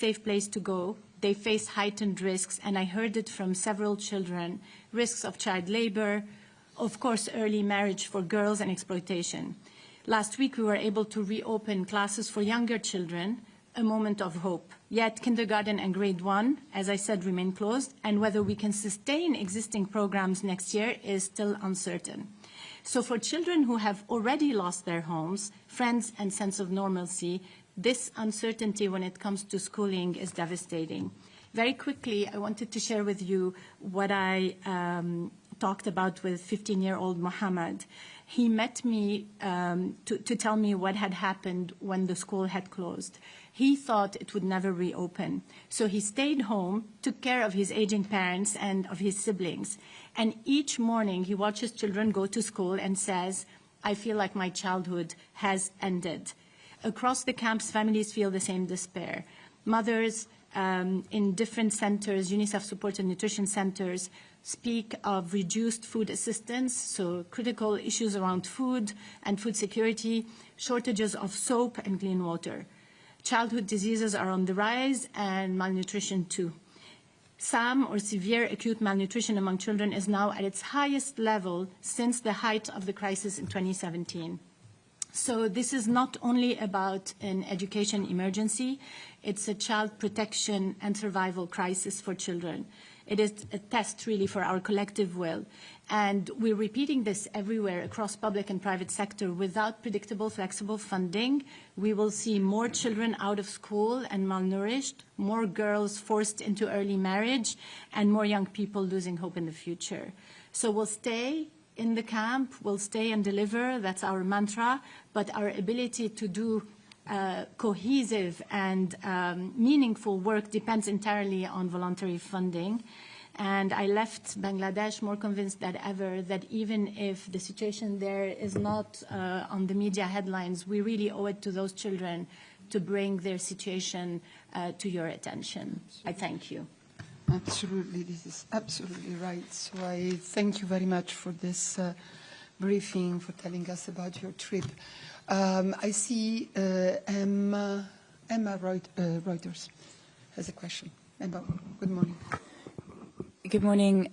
safe place to go. They face heightened risks, and I heard it from several children, risks of child labor, of course, early marriage for girls and exploitation. Last week, we were able to reopen classes for younger children, a moment of hope. Yet kindergarten and grade 1, as I said, remain closed, and whether we can sustain existing programs next year is still uncertain. So for children who have already lost their homes, friends, and sense of normalcy, this uncertainty when it comes to schooling is devastating. Very quickly, I wanted to share with you what I talked about with 15-year-old Mohammed. He met me to tell me what had happened when the school had closed. He thought it would never reopen. So he stayed home, took care of his aging parents and of his siblings. And each morning he watches children go to school and says, I feel like my childhood has ended. Across the camps, families feel the same despair. Mothers in different centers, UNICEF support and nutrition centers, speak of reduced food assistance, so critical issues around food and food security, shortages of soap and clean water. Childhood diseases are on the rise, and malnutrition too. SAM, or severe acute malnutrition among children, is now at its highest level since the height of the crisis in 2017. So this is not only about an education emergency, it's a child protection and survival crisis for children. It is a test, really, for our collective will. And we're repeating this everywhere across public and private sector. Without predictable, flexible funding, we will see more children out of school and malnourished, more girls forced into early marriage, and more young people losing hope in the future. So we'll stay in the camp, we'll stay and deliver, that's our mantra, but our ability to do cohesive and meaningful work depends entirely on voluntary funding. And I left Bangladesh more convinced than ever that even if the situation there is not on the media headlines, we really owe it to those children to bring their situation to your attention. I thank you. Absolutely, this is absolutely right. So I thank you very much for this briefing, for telling us about your trip. I see Emma Reuters has a question. Emma, good morning. Good morning.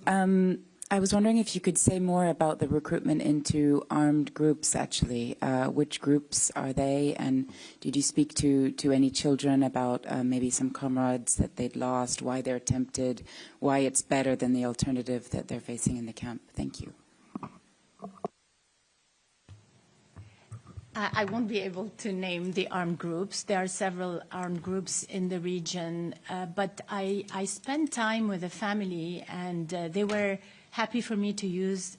I was wondering if you could say more about the recruitment into armed groups, actually. Which groups are they? And did you speak to any children about maybe some comrades that they'd lost, why they're tempted, why it's better than the alternative that they're facing in the camp? Thank you. I won't be able to name the armed groups. There are several armed groups in the region, but I spent time with a family, and they were happy for me to use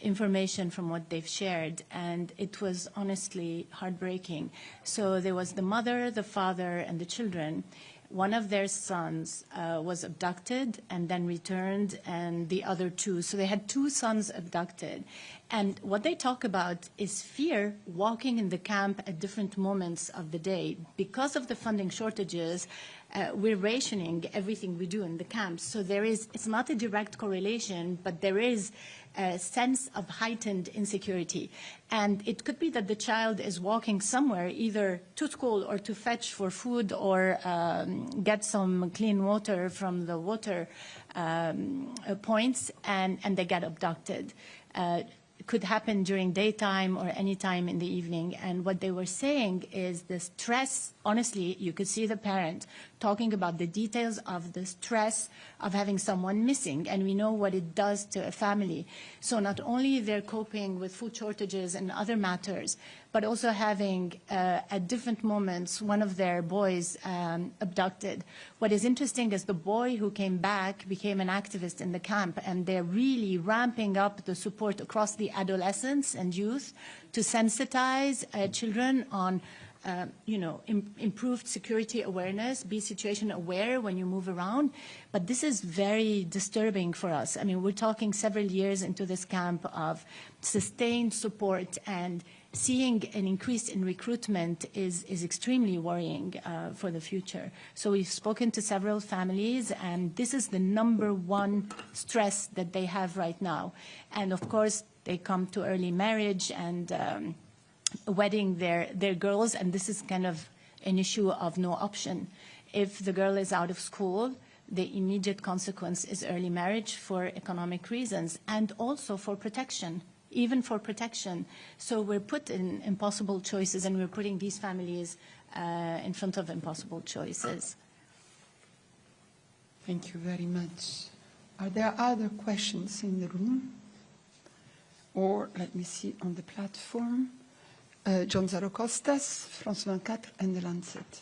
information from what they've shared, and it was honestly heartbreaking. So there was the mother, the father, and the children. One of their sons was abducted and then returned, and the other two. So they had two sons abducted. And what they talk about is fear walking in the camp at different moments of the day. Because of the funding shortages, we're rationing everything we do in the camps. So it's not a direct correlation, but there is a sense of heightened insecurity. And it could be that the child is walking somewhere, either to school or to fetch for food or get some clean water from the water points, and they get abducted. It could happen during daytime or any time in the evening. And what they were saying is the stress, honestly, you could see the parent talking about the details of the stress of having someone missing. And we know what it does to a family. So not only they're coping with food shortages and other matters, but also having, at different moments, one of their boys abducted. What is interesting is the boy who came back became an activist in the camp, and they're really ramping up the support across the adolescents and youth to sensitize children on improved security awareness, be situation aware when you move around. But this is very disturbing for us. I mean, we're talking several years into this camp of sustained support, and seeing an increase in recruitment is extremely worrying for the future. So we've spoken to several families, and this is the #1 stress that they have right now. And of course, they come to early marriage and wedding their girls, and this is kind of an issue of no option If the girl is out of school, the immediate consequence is early marriage for economic reasons and also for protection, even for protection. So we're put in impossible choices, and we're putting these families in front of impossible choices. Thank you very much. Are there other questions in the room? Or, let me see, on the platform. John Zarocostas, France 24, and The Lancet.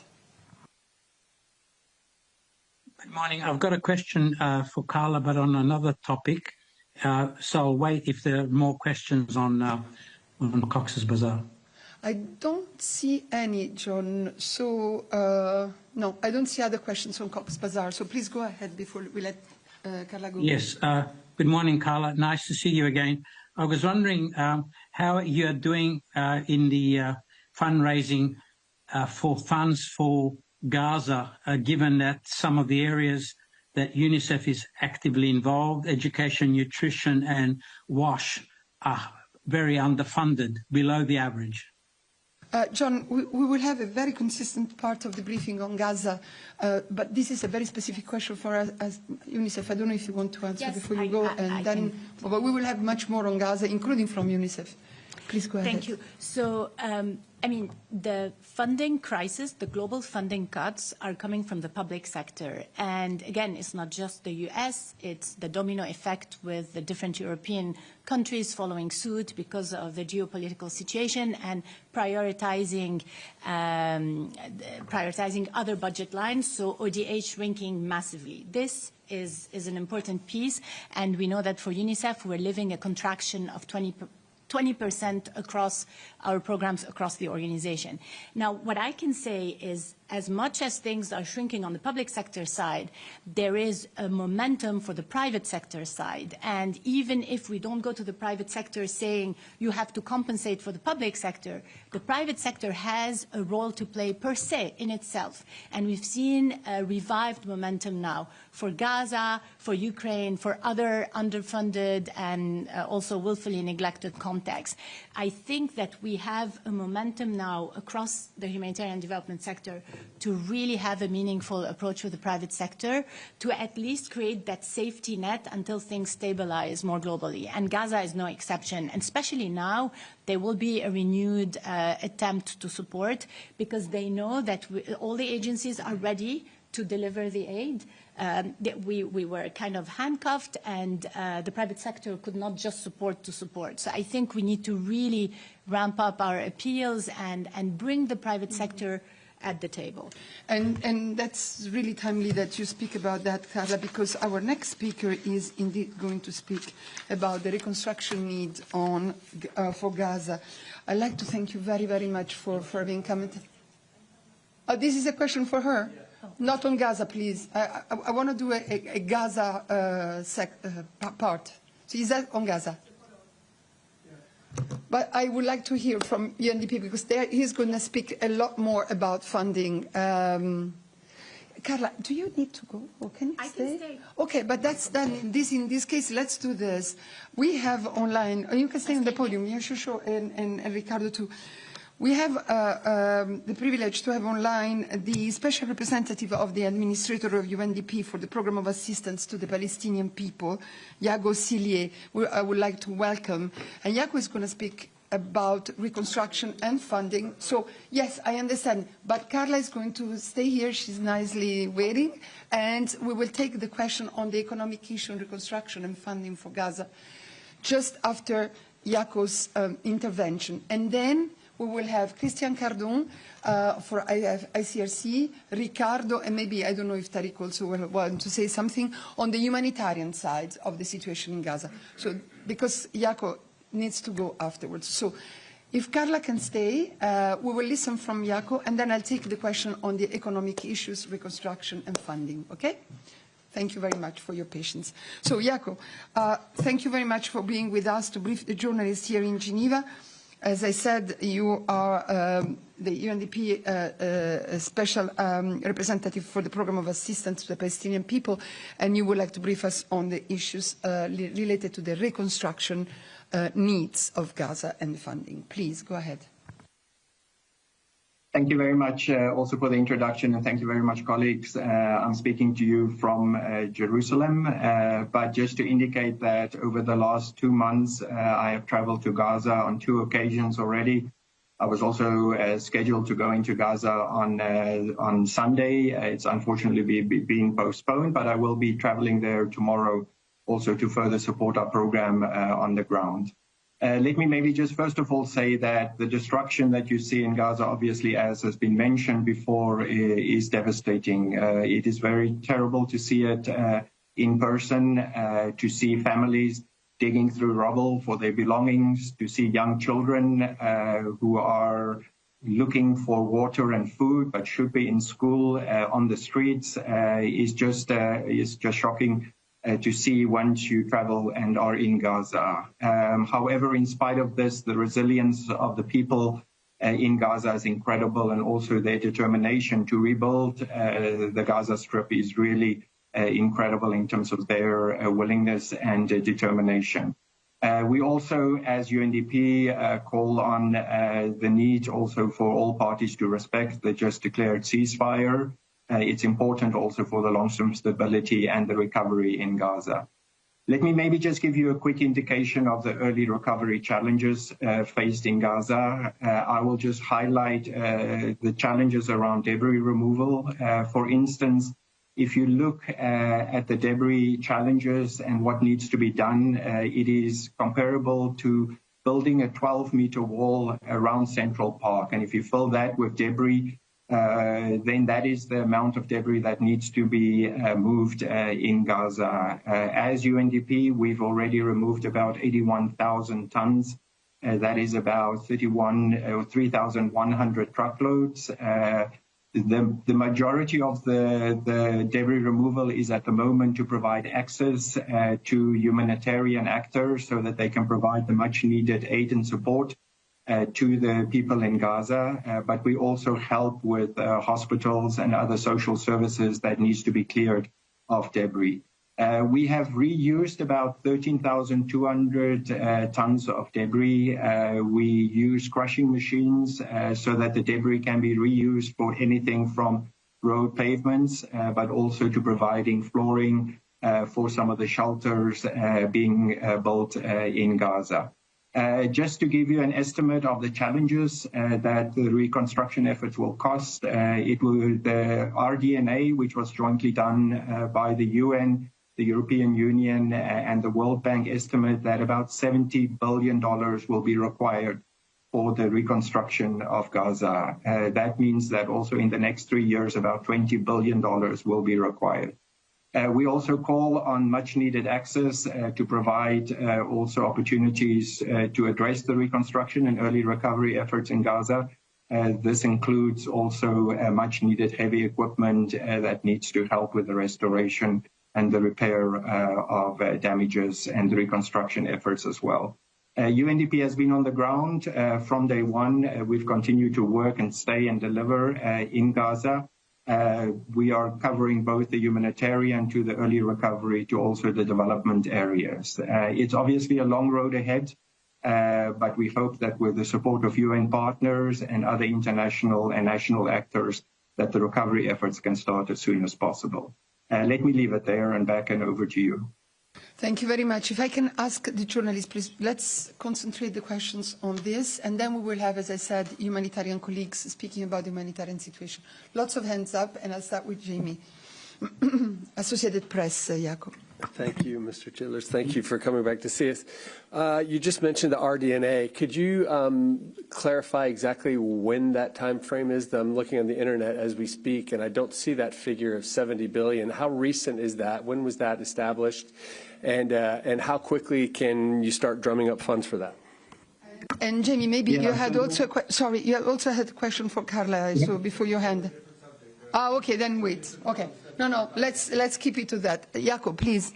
Good morning. I've got a question for Carla, but on another topic. So I'll wait if there are more questions on Cox's Bazar. I don't see any, John. So, no, I don't see other questions on Cox's Bazar. So please go ahead before we let Carla go. Yes. Good morning, Carla. Nice to see you again. I was wondering how you are doing in the fundraising for funds for Gaza, given that some of the areas that UNICEF is actively involved, education, nutrition, and WASH, are very underfunded, below the average. John, we will have a very consistent part of the briefing on Gaza, but this is a very specific question for us as UNICEF. I don't know if you want to answer before you go, but we will have much more on Gaza, including from UNICEF. Please go ahead. Thank you. So, I mean, the funding crisis, the global funding cuts are coming from the public sector. And again, it's not just the US, it's the domino effect with the different European countries following suit because of the geopolitical situation and prioritizing other budget lines, so ODA shrinking massively. This is an important piece, and we know that for UNICEF, we're living a contraction of 20% across our programs across the organization. Now, what I can say is, as much as things are shrinking on the public sector side, there is a momentum for the private sector side. And even if we don't go to the private sector saying you have to compensate for the public sector, the private sector has a role to play per se in itself. And we've seen a revived momentum now for Gaza, for Ukraine, for other underfunded and also willfully neglected contexts. I think that we have a momentum now across the humanitarian development sector to really have a meaningful approach with the private sector to at least create that safety net until things stabilize more globally. And Gaza is no exception. And especially now, there will be a renewed attempt to support because they know that all the agencies are ready to deliver the aid. We were kind of handcuffed, and the private sector could not just support to support. So I think we need to really ramp up our appeals and bring the private sector at the table. And that's really timely that you speak about that, Carla, because our next speaker is indeed going to speak about the reconstruction need for Gaza. I'd like to thank you very, very much for having come. Oh, this is a question for her. Not on Gaza, please. I want to do a Gaza part. So is that on Gaza? But I would like to hear from UNDP because he's going to speak a lot more about funding. Carla, do you need to go or can you stay? I can stay. Okay, but that's done. In this case, let's do this. We have online, you can stay on the podium, yeah, sure, and Ricardo too. We have the privilege to have online the special representative of the administrator of UNDP for the Programme of Assistance to the Palestinian People, Yago Sillier, who I would like to welcome. And Yago is going to speak about reconstruction and funding. So, yes, I understand. But Carla is going to stay here. She's nicely waiting. And we will take the question on the economic issue, reconstruction and funding for Gaza just after Yago's intervention. And then we will have Christian Cardon for ICRC, Ricardo, and maybe, I don't know if Tariq also will want to say something on the humanitarian side of the situation in Gaza. So, because Jaco needs to go afterwards. So, if Carla can stay, we will listen from Jaco, and then I'll take the question on the economic issues, reconstruction, and funding, okay? Thank you very much for your patience. So, Jaco, thank you very much for being with us to brief the journalists here in Geneva. As I said, you are the UNDP special representative for the Programme of Assistance to the Palestinian People, and you would like to brief us on the issues related to the reconstruction needs of Gaza and funding. Please, go ahead. Thank you very much also for the introduction, and thank you very much, colleagues. I'm speaking to you from Jerusalem, but just to indicate that over the last 2 months, I have traveled to Gaza on 2 occasions already. I was also scheduled to go into Gaza on Sunday. It's unfortunately being postponed, but I will be traveling there tomorrow also to further support our program on the ground. Let me maybe just first of all say that the destruction that you see in Gaza, obviously, as has been mentioned before, is devastating. It is very terrible to see it in person, to see families digging through rubble for their belongings, to see young children who are looking for water and food but should be in school on the streets is just shocking to see once you travel and are in Gaza. However, in spite of this, the resilience of the people in Gaza is incredible, and also their determination to rebuild the Gaza Strip is really incredible in terms of their willingness and determination. We also, as UNDP, call on the need also for all parties to respect the just declared ceasefire. It's important also for the long-term stability and the recovery in Gaza. Let me maybe just give you a quick indication of the early recovery challenges faced in Gaza. I will just highlight the challenges around debris removal. For instance, if you look at the debris challenges and what needs to be done, it is comparable to building a 12-meter wall around Central Park. And if you fill that with debris, then that is the amount of debris that needs to be moved in Gaza. As UNDP, we've already removed about 81,000 tons. That is about 3,100 truckloads. The majority of the debris removal is at the moment to provide access to humanitarian actors so that they can provide the much needed aid and support to the people in Gaza, but we also help with hospitals and other social services that needs to be cleared of debris. We have reused about 13,200 tons of debris. We use crushing machines so that the debris can be reused for anything from road pavements, but also to providing flooring for some of the shelters being built in Gaza. Just to give you an estimate of the challenges that the reconstruction efforts will cost, the RDNA, which was jointly done by the UN, the European Union, and the World Bank, estimate that about $70 billion will be required for the reconstruction of Gaza. That means that also in the next 3 years, about $20 billion will be required. We also call on much needed access to provide also opportunities to address the reconstruction and early recovery efforts in Gaza. This includes also much needed heavy equipment that needs to help with the restoration and the repair of damages and the reconstruction efforts as well. UNDP has been on the ground from day one. We've continued to work and stay and deliver in Gaza. We are covering both the humanitarian to the early recovery to also the development areas. It's obviously a long road ahead, but we hope that with the support of UN partners and other international and national actors, that the recovery efforts can start as soon as possible. Let me leave it there and back and over to you. Thank you very much. If I can ask the journalists, please, let's concentrate the questions on this, and then we will have, as I said, humanitarian colleagues speaking about the humanitarian situation. Lots of hands up, and I'll start with Jamie. Associated Press, Jakob. Thank you, Mr. Childers. Thank you for coming back to see us. You just mentioned the RDNA. Could you clarify exactly when that time frame is? I'm looking on the internet as we speak, and I don't see that figure of 70 billion. How recent is that? When was that established? And how quickly can you start drumming up funds for that? And Jamie, maybe you had also you also had a question for Carla. So before your hand. Oh, okay, then wait. Okay. No, let's keep it to that. Jakob, please.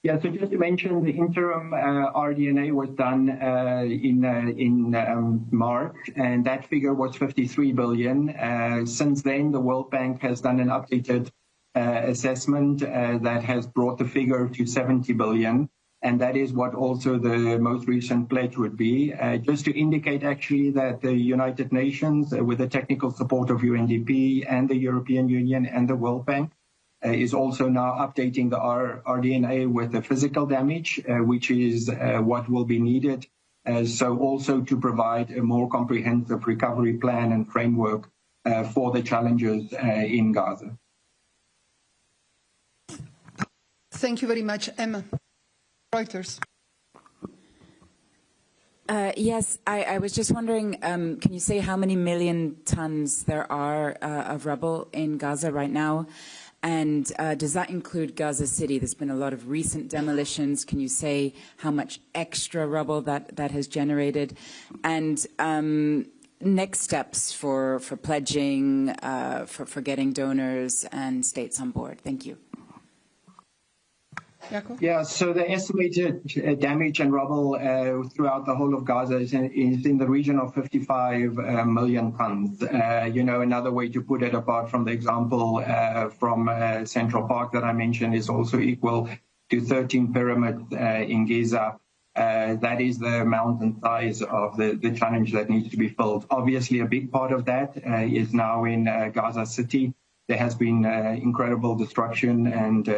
Yeah, so just to mention, the interim RDNA was done in March, and that figure was 53 billion. Since then, the World Bank has done an updated assessment that has brought the figure to 70 billion. And that is what also the most recent pledge would be, just to indicate actually that the United Nations, with the technical support of UNDP and the European Union and the World Bank, is also now updating the RDNA with the physical damage, which is what will be needed. So also to provide a more comprehensive recovery plan and framework for the challenges in Gaza. Thank you very much, Emma. Reuters. Yes, I was just wondering, can you say how many million tons there are of rubble in Gaza right now? And does that include Gaza City? There's been a lot of recent demolitions. Can you say how much extra rubble that has generated? And next steps for pledging, for getting donors and states on board? Thank you. Yeah, so the estimated damage and rubble throughout the whole of Gaza is in the region of 55 million tons. Another way to put it, apart from the example from Central Park that I mentioned, is also equal to 13 pyramids in Gaza. That is the mountain size of the challenge that needs to be filled. Obviously, a big part of that is now in Gaza City. There has been incredible destruction and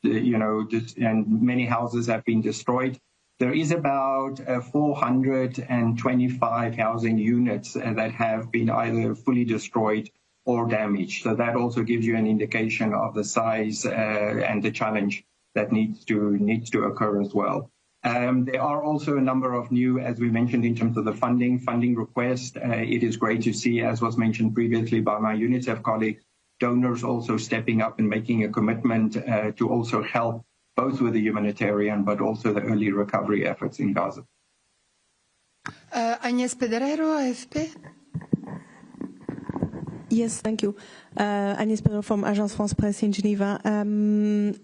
and many houses have been destroyed. There is about 425 housing units that have been either fully destroyed or damaged. So that also gives you an indication of the size and the challenge that needs to occur as well. There are also a number of new, as we mentioned, in terms of the funding request. It is great to see, as was mentioned previously by my UNICEF colleagues, donors also stepping up and making a commitment to also help both with the humanitarian but also the early recovery efforts in Gaza. Agnès Pedrero, AFP. Yes, thank you. Agnès Pedrero from Agence France Presse in Geneva.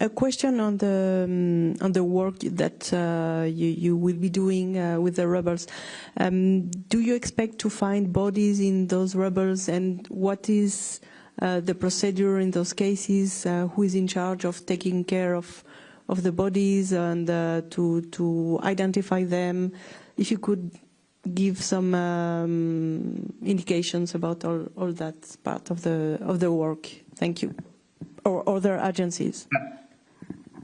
A question on the work that you will be doing with the rebels. Do you expect to find bodies in those rebels, and what is the procedure in those cases? Who is in charge of taking care of the bodies and to identify them? If you could give some indications about all that part of the work. Thank you. Or other agencies.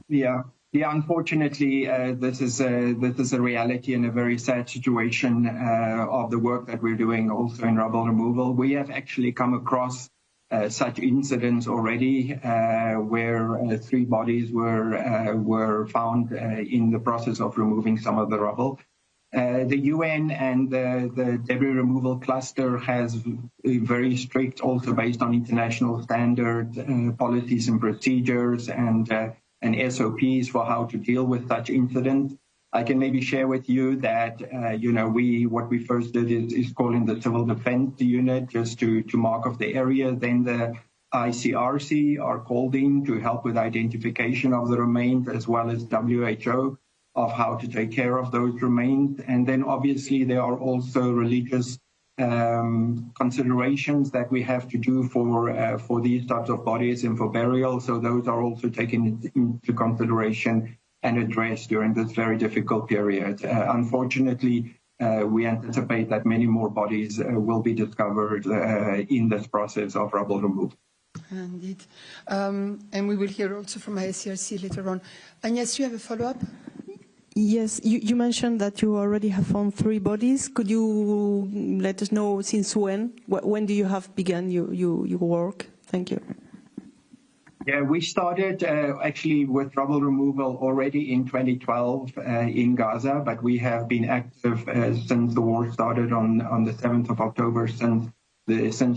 Yeah. Unfortunately, this is a reality and a very sad situation of the work that we're doing also in rubble removal. We have actually come across such incidents already, where 3 bodies were found in the process of removing some of the rubble. The UN and the debris removal cluster has very strict, also based on international standard policies and procedures and SOPs for how to deal with such incidents. I can maybe share with you that, what we first did is calling the Civil Defense Unit just to mark off the area. Then the ICRC are called in to help with identification of the remains, as well as WHO of how to take care of those remains. And then obviously there are also religious considerations that we have to do for these types of bodies and for burial. So those are also taken into consideration and addressed during this very difficult period. Unfortunately, we anticipate that many more bodies will be discovered in this process of rubble removal. Indeed. And we will hear also from ICRC later on. Agnès, you have a follow-up? Yes, you mentioned that you already have found 3 bodies. Could you let us know since when? When do you have begun your work? Thank you. Yeah, we started actually with rubble removal already in 2012 in Gaza, but we have been active since the war started on the 7th of October, since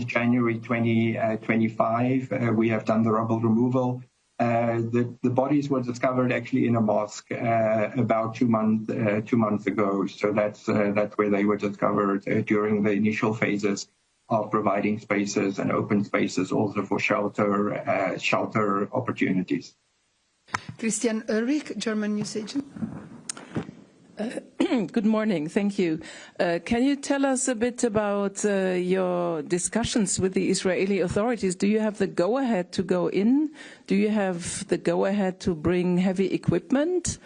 January 2025. We have done the rubble removal. The bodies were discovered actually in a mosque about 2 months ago. So that's where they were discovered during the initial phases of providing spaces and open spaces also for shelter opportunities. Christian Ulrich, German news agent. Good morning. Thank you. Can you tell us a bit about your discussions with the Israeli authorities? Do you have the go-ahead to go in? Do you have the go-ahead to bring heavy equipment?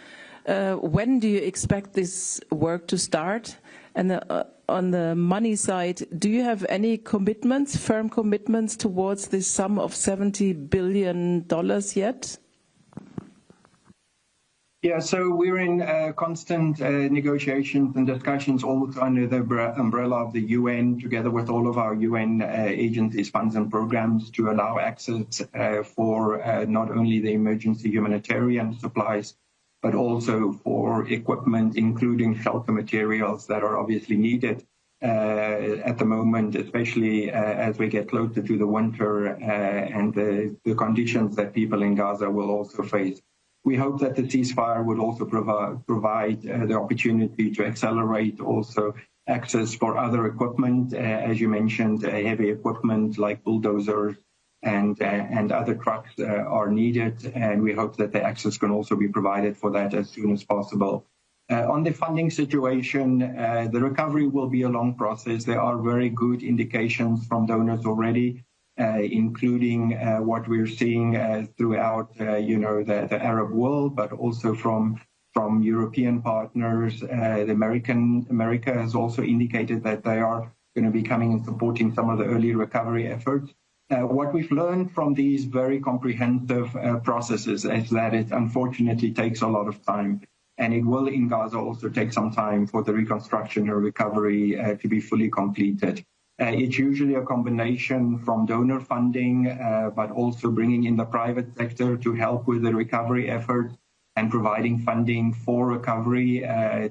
When do you expect this work to start? And on the money side, do you have any commitments, firm commitments towards this sum of $70 billion yet? Yeah, so we're in constant negotiations and discussions all under the umbrella of the UN, together with all of our UN agencies, funds and programs, to allow access for not only the emergency humanitarian supplies, but also for equipment, including shelter materials that are obviously needed at the moment, especially as we get closer to the winter and the conditions that people in Gaza will also face. We hope that the ceasefire would also provide the opportunity to accelerate also access for other equipment, as you mentioned, heavy equipment like bulldozers and other trucks are needed, and we hope that the access can also be provided for that as soon as possible. On the funding situation, the recovery will be a long process. There are very good indications from donors already, including what we're seeing throughout, the Arab world, but also from European partners. America has also indicated that they are going to be coming and supporting some of the early recovery efforts. What we've learned from these very comprehensive processes is that it unfortunately takes a lot of time. And it will in Gaza also take some time for the reconstruction or recovery to be fully completed. It's usually a combination from donor funding, but also bringing in the private sector to help with the recovery effort and providing funding for recovery,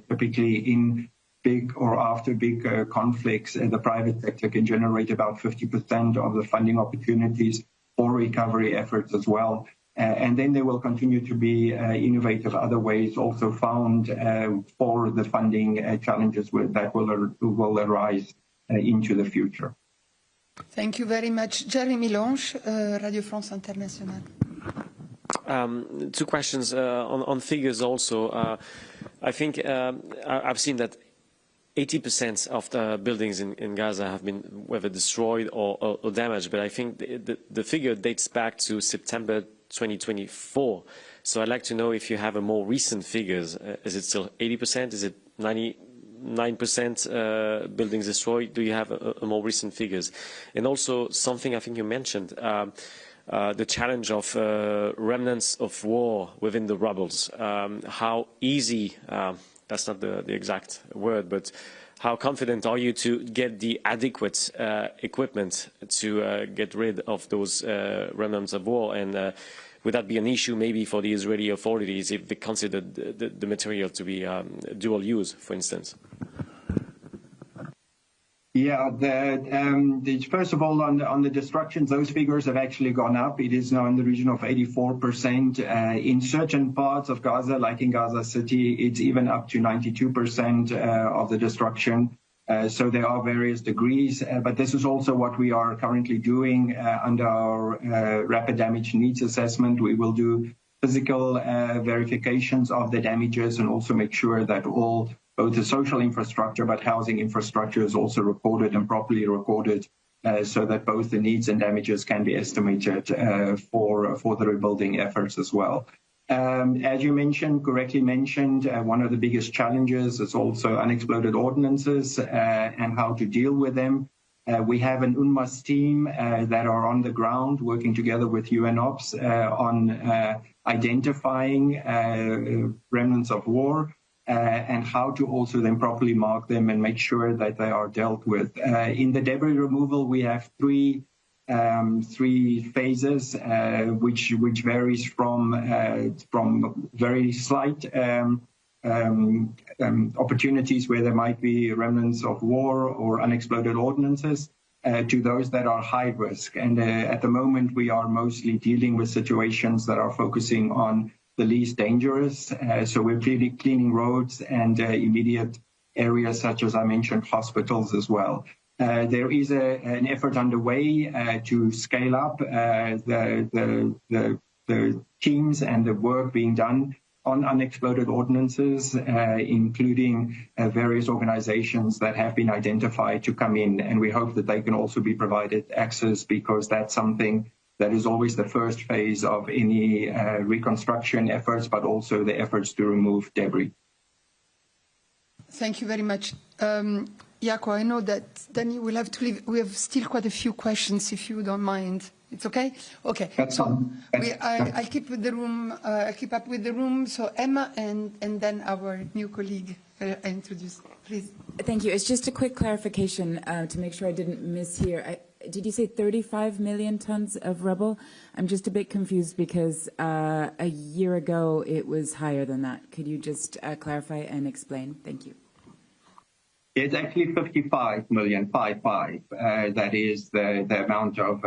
typically in big or after big conflicts. The private sector can generate about 50% of the funding opportunities for recovery efforts as well. And then there will continue to be innovative other ways also found for the funding challenges that will arise into the future. Thank you very much. Jeremy Lange, Radio France Internationale. Two questions on figures also. I think I've seen that 80% of the buildings in Gaza have been whether destroyed or damaged, but I think the figure dates back to September 2024. So I'd like to know if you have a more recent figures. Is it still 80%? Is it 99% buildings destroyed? Do you have a more recent figures? And also something I think you mentioned, the challenge of remnants of war within the rubbles. How easy, that's not the exact word, but how confident are you to get the adequate equipment to get rid of those remnants of war? And would that be an issue maybe for the Israeli authorities if they consider the material to be dual use, for instance? Yeah, first of all, on the destructions, those figures have actually gone up. It is now in the region of 84%. In certain parts of Gaza, like in Gaza City, it's even up to 92% of the destruction. So there are various degrees, but this is also what we are currently doing under our rapid damage needs assessment. We will do physical verifications of the damages and also make sure that both the social infrastructure but housing infrastructure is also recorded and properly recorded so that both the needs and damages can be estimated for the rebuilding efforts as well. As you correctly mentioned, one of the biggest challenges is also unexploded ordnances and how to deal with them. We have an UNMAS team that are on the ground working together with UNOPS on identifying remnants of war and how to also then properly mark them and make sure that they are dealt with. In the debris removal, we have three phases, which varies from very slight opportunities where there might be remnants of war or unexploded ordnances to those that are high risk. And at the moment, we are mostly dealing with situations that are focusing on the least dangerous. So we're cleaning roads and immediate areas such as I mentioned, hospitals as well. There is an effort underway to scale up the teams and the work being done on unexploded ordnances, including various organizations that have been identified to come in. And we hope that they can also be provided access because that's something That is always the first phase of any reconstruction efforts, but also the efforts to remove debris. Thank you very much. Jaco, I know that then you will have to leave. We have still quite a few questions, if you don't mind. It's okay? Okay. That's fine. I'll keep with the room. I'll keep up with the room. So Emma and then our new colleague introduce, please. Thank you. It's just a quick clarification to make sure I didn't mishear. Did you say 35 million tons of rubble? I'm just a bit confused because a year ago it was higher than that. Could you just clarify and explain? Thank you. It's actually 55 million, 55. That is the amount of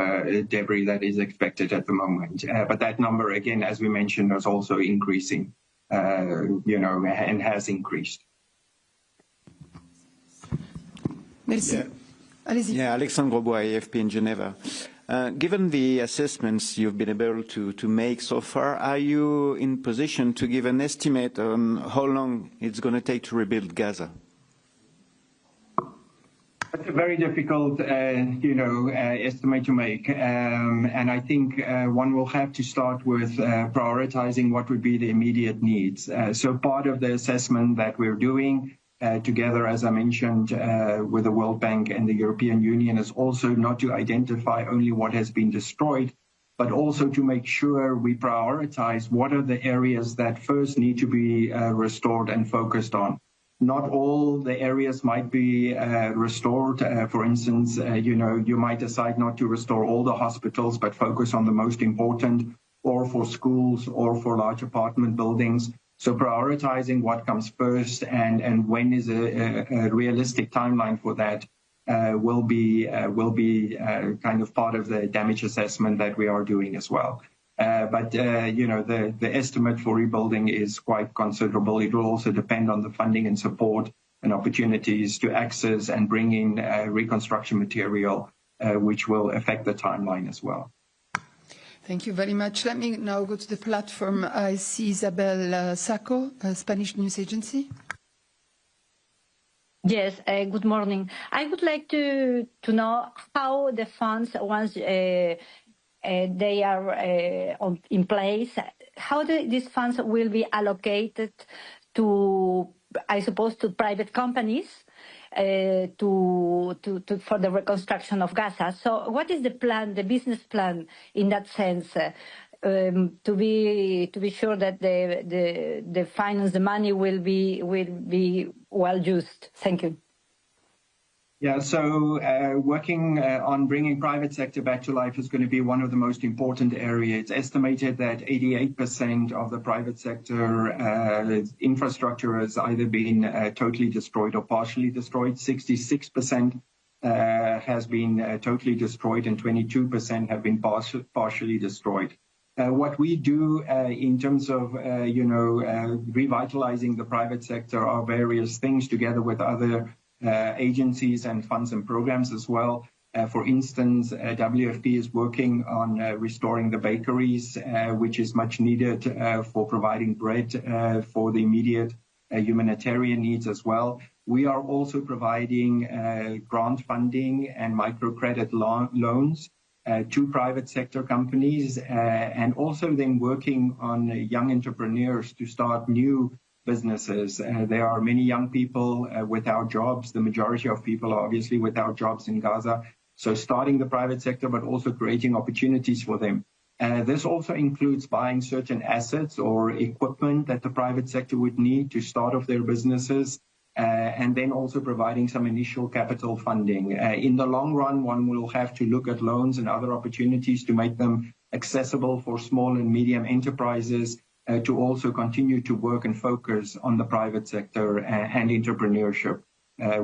debris that is expected at the moment. But that number, again, as we mentioned, is also increasing, and has increased. Merci. Yeah. Allez-y. Yeah, Alexandre Grosbois, AFP in Geneva. Given the assessments you've been able to make so far, are you in position to give an estimate on how long it's going to take to rebuild Gaza? That's a very difficult, estimate to make. And I think one will have to start with prioritizing what would be the immediate needs. So part of the assessment that we're doing together, as I mentioned, with the World Bank and the European Union, is also not to identify only what has been destroyed, but also to make sure we prioritize what are the areas that first need to be restored and focused on. Not all the areas might be restored. For instance, you might decide not to restore all the hospitals, but focus on the most important, or for schools, or for large apartment buildings. So prioritizing what comes first and when is a realistic timeline for that will be kind of part of the damage assessment that we are doing as well. But the estimate for rebuilding is quite considerable. It will also depend on the funding and support and opportunities to access and bring in reconstruction material, which will affect the timeline as well. Thank you very much. Let me now go to the platform. I see Isabel Sacco, Spanish News Agency. Yes, good morning. I would like to know how the funds, once they are in place, how these funds will be allocated to, I suppose, to private companies for the reconstruction of Gaza. So what is the plan, the business plan in that sense, to be sure that the finance, the money will be well used? Thank you. Yeah, so working on bringing private sector back to life is going to be one of the most important areas. It's estimated that 88% of the private sector infrastructure has either been totally destroyed or partially destroyed. 66% has been totally destroyed, and 22% have been partially destroyed. What we do in terms of, revitalizing the private sector are various things together with other agencies and funds and programs as well. For instance, WFP is working on restoring the bakeries, which is much needed for providing bread for the immediate humanitarian needs as well. We are also providing grant funding and microcredit loans to private sector companies, and also then working on young entrepreneurs to start new businesses. There are many young people without jobs. The majority of people are obviously without jobs in Gaza. So starting the private sector, but also creating opportunities for them. This also includes buying certain assets or equipment that the private sector would need to start off their businesses, and then also providing some initial capital funding. In the long run, one will have to look at loans and other opportunities to make them accessible for small and medium enterprises, to also continue to work and focus on the private sector and entrepreneurship,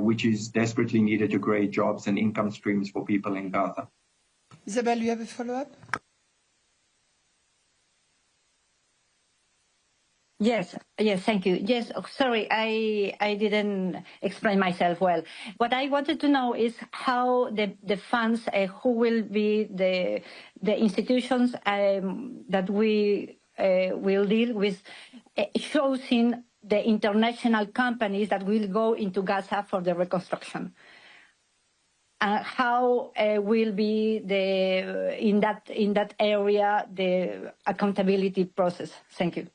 which is desperately needed to create jobs and income streams for people in Gaza. Isabel, you have a follow-up? Yes, thank you. Yes, sorry, I didn't explain myself well. What I wanted to know is how the funds, who will be the institutions that we will deal with, choosing the international companies that will go into Gaza for the reconstruction. how will be in that area the accountability process? Thank you.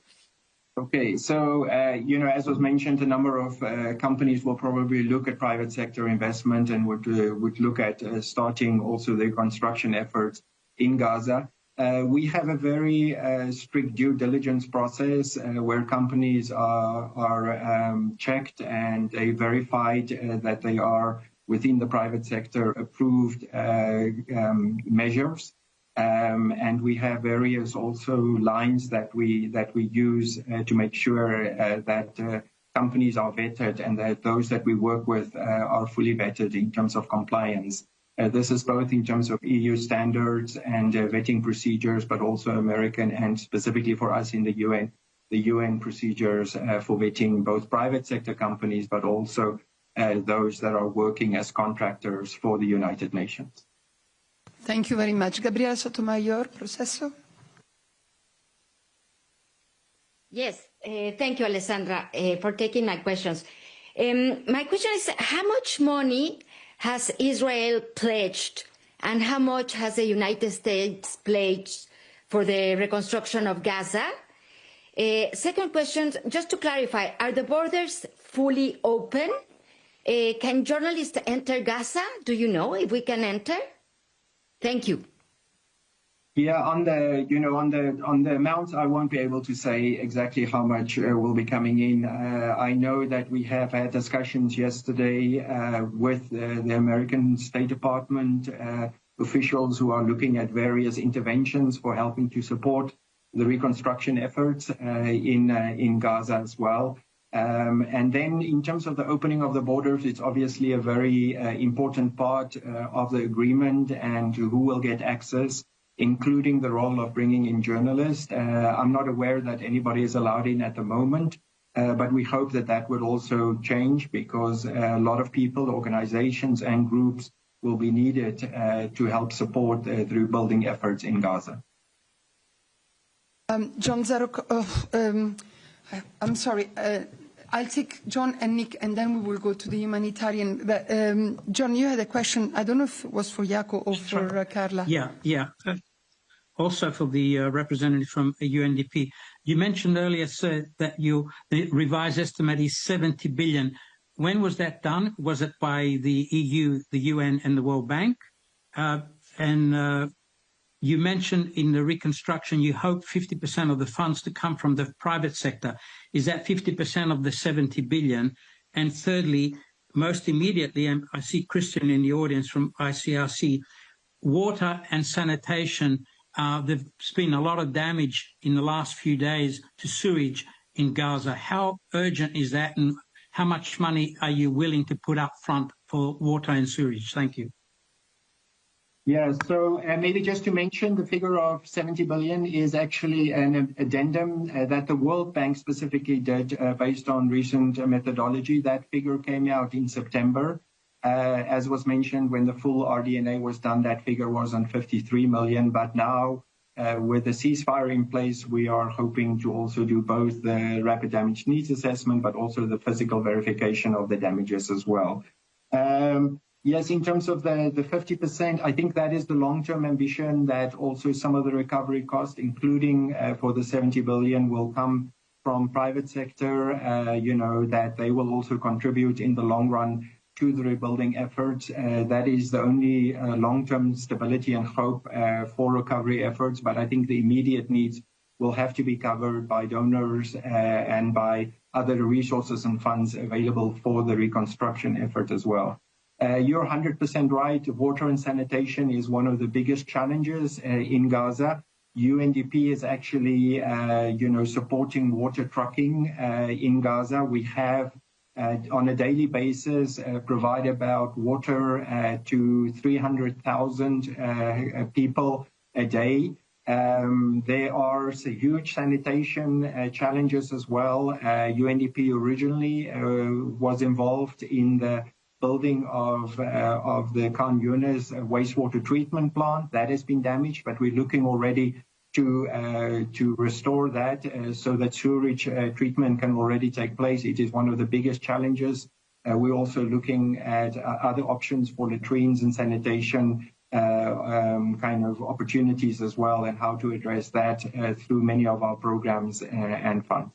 Okay, so as was mentioned, a number of companies will probably look at private sector investment and would look at starting also the construction efforts in Gaza. We have a very strict due diligence process where companies are checked and they verified that they are within the private sector approved measures. And we have various also lines that we use to make sure that companies are vetted and that those that we work with are fully vetted in terms of compliance. This is both in terms of EU standards and vetting procedures, but also American and specifically for us in the UN procedures for vetting both private sector companies, but also those that are working as contractors for the United Nations. Thank you very much. Gabriela Sotomayor, Proceso. Yes, thank you, Alessandra, for taking my questions. My question is, how much money has Israel pledged and how much has the United States pledged for the reconstruction of Gaza? Second question, just to clarify, are the borders fully open? Can journalists enter Gaza? Do you know if we can enter? Thank you. Yeah, on the amounts, I won't be able to say exactly how much will be coming in. I know that we have had discussions yesterday with the American State Department officials who are looking at various interventions for helping to support the reconstruction efforts in Gaza as well. And then in terms of the opening of the borders, it's obviously a very important part of the agreement and who will get access, including the role of bringing in journalists. I'm not aware that anybody is allowed in at the moment, but we hope that that would also change because a lot of people, organizations and groups will be needed to help support the rebuilding efforts in Gaza. John Zarok, I'm sorry. I'll take John and Nick, and then we will go to the humanitarian. But, John, you had a question. I don't know if it was for Jaco or for Carla. Yeah. Also for the representative from UNDP. You mentioned earlier, sir, that the revised estimate is 70 billion. When was that done? Was it by the EU, the UN, and the World Bank? You mentioned in the reconstruction, you hope 50% of the funds to come from the private sector. Is that 50% of the 70 billion? And thirdly, most immediately, and I see Christian in the audience from ICRC, water and sanitation, there's been a lot of damage in the last few days to sewage in Gaza. How urgent is that and how much money are you willing to put up front for water and sewage? Thank you. Yeah, so maybe just to mention the figure of 70 billion is actually an addendum that the World Bank specifically did based on recent methodology. That figure came out in September. As was mentioned, when the full RDNA was done, that figure was on 53 million. But now, with the ceasefire in place, we are hoping to also do both the rapid damage needs assessment, but also the physical verification of the damages as well. Yes, in terms of the 50%, I think that is the long-term ambition that also some of the recovery costs, including for the 70 billion, will come from private sector, that they will also contribute in the long run to the rebuilding efforts. That is the only long-term stability and hope for recovery efforts. But I think the immediate needs will have to be covered by donors and by other resources and funds available for the reconstruction effort as well. You're 100% right. Water and sanitation is one of the biggest challenges in Gaza. UNDP is actually, supporting water trucking in Gaza. We have, on a daily basis, provide about water to 300,000 people a day. There are huge sanitation challenges as well. UNDP originally was involved in the building of the Khan Yunis wastewater treatment plant. That has been damaged, but we're looking already to restore that so that sewage treatment can already take place. It is one of the biggest challenges We're also looking at other options for latrines and sanitation kind of opportunities as well, and how to address that through many of our programs and funds.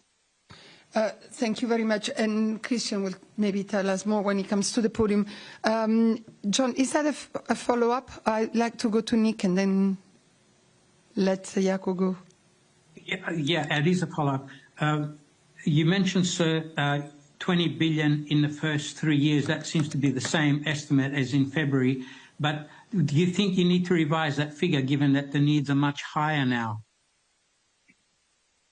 Thank you very much. And Christian will maybe tell us more when he comes to the podium. John, is that a follow-up? I'd like to go to Nick and then let Jaco go. Yeah, it is a follow-up. You mentioned, sir, 20 billion in the first 3 years. That seems to be the same estimate as in February. But do you think you need to revise that figure, given that the needs are much higher now?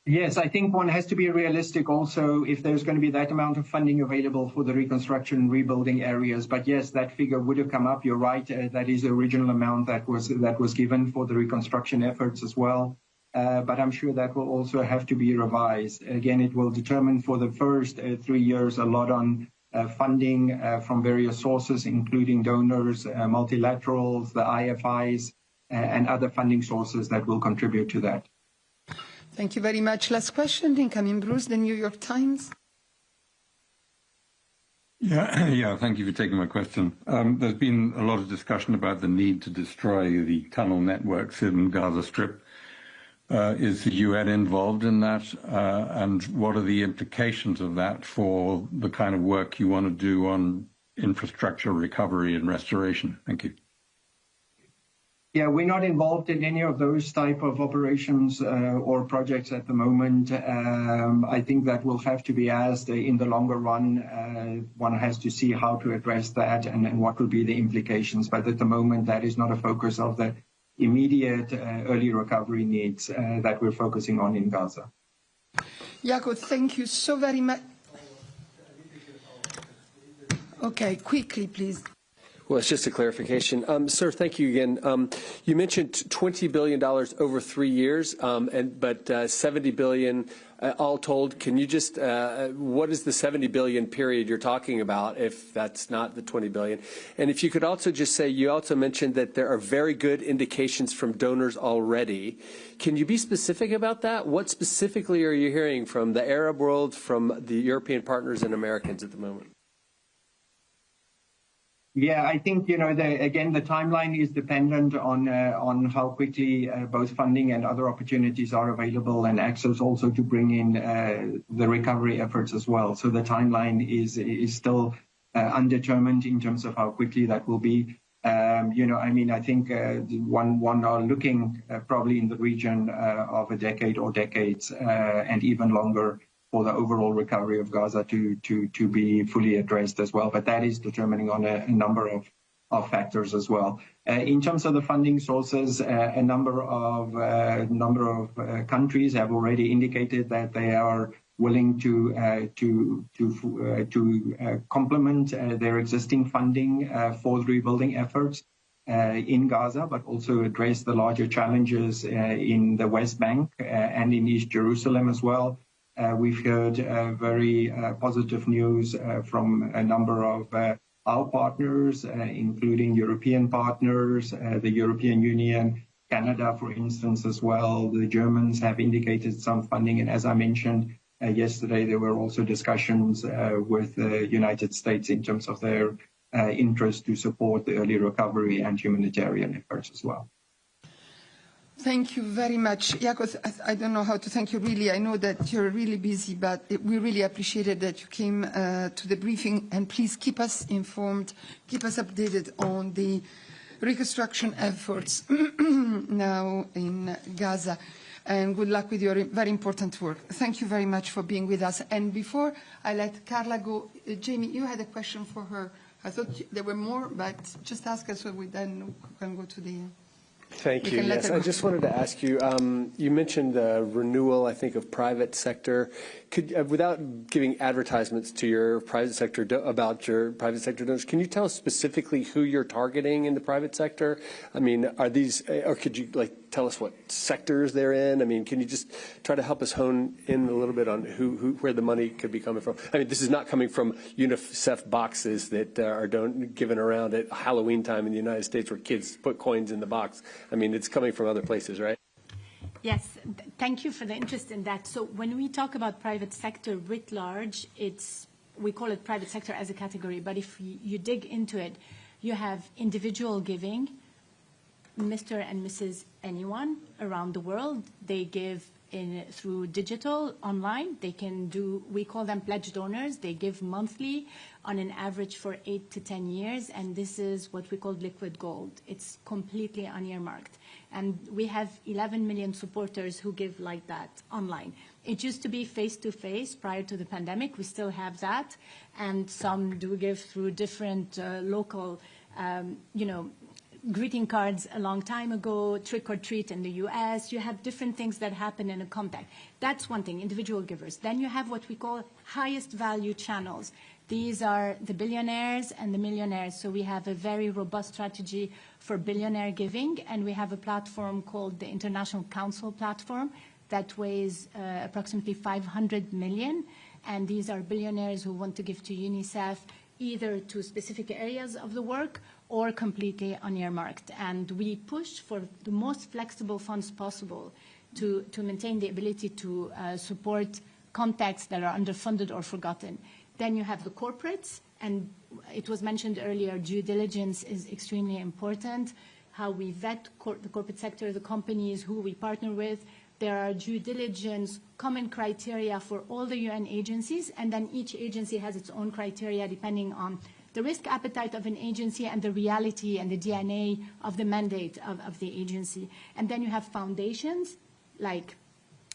Yes, I think one has to be realistic also if there's going to be that amount of funding available for the reconstruction and rebuilding areas. But yes, that figure would have come up. You're right. That is the original amount that was given for the reconstruction efforts as well. But I'm sure that will also have to be revised. Again, it will determine for the first 3 years a lot on funding from various sources, including donors, multilaterals, the IFIs, and other funding sources that will contribute to that. Thank you very much. Last question, incoming Bruce, the New York Times. Yeah, thank you for taking my question. There's been a lot of discussion about the need to destroy the tunnel networks in Gaza Strip. Is the UN involved in that? And what are the implications of that for the kind of work you want to do on infrastructure recovery and restoration? Thank you. Yeah, we're not involved in any of those type of operations or projects at the moment. I think that will have to be asked in the longer run. One has to see how to address that and what will be the implications. But at the moment, that is not a focus of the immediate early recovery needs that we're focusing on in Gaza. Jaco, thank you so very much. Okay, quickly, please. Well, it's just a clarification. Sir, thank you again. You mentioned $20 billion over 3 years, but 70 billion all told. Can you just, what is the 70 billion period you're talking about if that's not the 20 billion? And if you could also just say, you also mentioned that there are very good indications from donors already. Can you be specific about that? What specifically are you hearing from the Arab world, from the European partners and Americans at the moment? Yeah, I think, again, the timeline is dependent on how quickly both funding and other opportunities are available, and access also to bring in the recovery efforts as well. So the timeline is still undetermined in terms of how quickly that will be. I think one are looking probably in the region of a decade or decades and even longer for the overall recovery of Gaza to be fully addressed as well. But that is determining on a number of factors as well. In terms of the funding sources, a number of countries have already indicated that they are willing to complement their existing funding for rebuilding efforts in Gaza, but also address the larger challenges in the West Bank and in East Jerusalem as well. We've heard very positive news from a number of our partners, including European partners, the European Union, Canada, for instance, as well. The Germans have indicated some funding. And as I mentioned yesterday, there were also discussions with the United States in terms of their interest to support the early recovery and humanitarian efforts as well. Thank you very much. Jaco, I don't know how to thank you really. I know that you're really busy, but we really appreciated that you came to the briefing, and please keep us informed, keep us updated on the reconstruction efforts now in Gaza, and good luck with your very important work. Thank you very much for being with us. And before I let Carla go, Jamie, you had a question for her. I thought there were more, but just ask us so we then can go to the... Thank you. Yes, I just wanted to ask you, you mentioned the renewal, I think, of private sector. Could, without giving advertisements to your private sector about your private sector donors, can you tell us specifically who you're targeting in the private sector? I mean, are these, or could you tell us what sectors they're in? I mean, can you just try to help us hone in a little bit on where the money could be coming from? I mean, this is not coming from UNICEF boxes that are given around at Halloween time in the United States where kids put coins in the box. I mean, it's coming from other places, right? Yes, thank you for the interest in that. So when we talk about private sector writ large, it's we call it private sector as a category, but if you dig into it, you have individual giving, Mr. and Mrs. anyone around the world. They give through digital, online. They can do, we call them pledge donors. They give monthly on an average for 8 to 10 years, and this is what we call liquid gold. It's completely unearmarked. And we have 11 million supporters who give like that online. It used to be face-to-face prior to the pandemic. We still have that. And some do give through different local, greeting cards a long time ago, trick or treat in the US. You have different things that happen in a contact. That's one thing, individual givers. Then you have what we call highest value channels. These are the billionaires and the millionaires. So we have a very robust strategy for billionaire giving, and we have a platform called the International Council Platform that weighs approximately 500 million. And these are billionaires who want to give to UNICEF either to specific areas of the work or completely unearmarked. And we push for the most flexible funds possible to maintain the ability to support contacts that are underfunded or forgotten. Then you have the corporates, and it was mentioned earlier, due diligence is extremely important. How we vet the corporate sector, the companies who we partner with. There are due diligence common criteria for all the UN agencies, and then each agency has its own criteria depending on the risk appetite of an agency and the reality and the DNA of the mandate of the agency. And then you have foundations, like,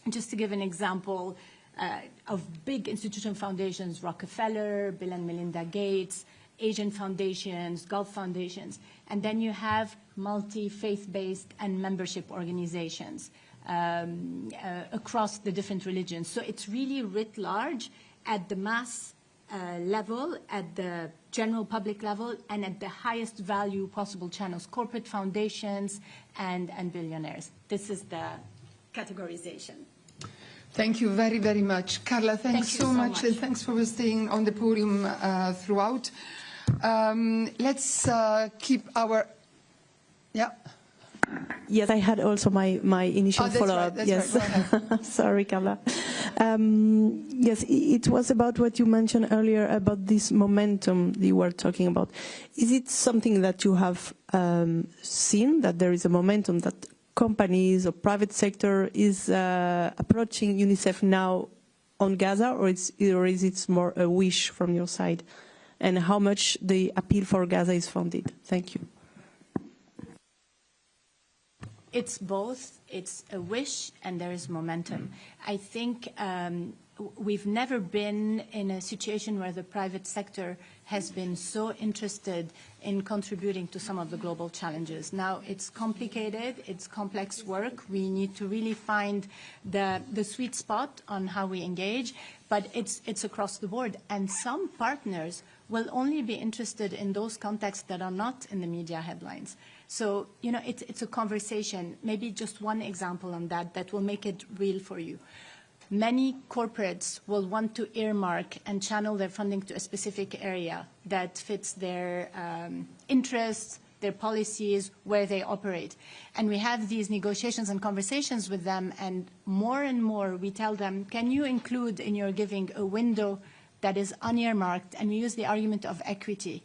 just to give an example of big institutional foundations, Rockefeller, Bill and Melinda Gates, Asian foundations, Gulf foundations. And then you have multi-faith-based and membership organizations across the different religions. So it's really writ large at the mass level, at the general public level, and at the highest value possible channels, corporate foundations and billionaires. This is the categorization. Thank you very, very much. Carla, thanks so much. And thanks for staying on the podium throughout. Let's keep our... Yeah. Yes, I had also my initial follow-up. Right, yes, right. Sorry, Carla. Yes, it was about what you mentioned earlier about this momentum you were talking about. Is it something that you have seen, that there is a momentum that companies or private sector is approaching UNICEF now on Gaza, or is it more a wish from your side? And how much the appeal for Gaza is funded? Thank you. It's both. It's a wish and there is momentum. I think we've never been in a situation where the private sector has been so interested in contributing to some of the global challenges. Now, it's complicated, it's complex work. We need to really find the sweet spot on how we engage, but it's across the board. And some partners will only be interested in those contexts that are not in the media headlines. So, it's a conversation. Maybe just one example on that will make it real for you. Many corporates will want to earmark and channel their funding to a specific area that fits their interests, their policies, where they operate. And we have these negotiations and conversations with them, and more we tell them, can you include in your giving a window that is unearmarked? And we use the argument of equity.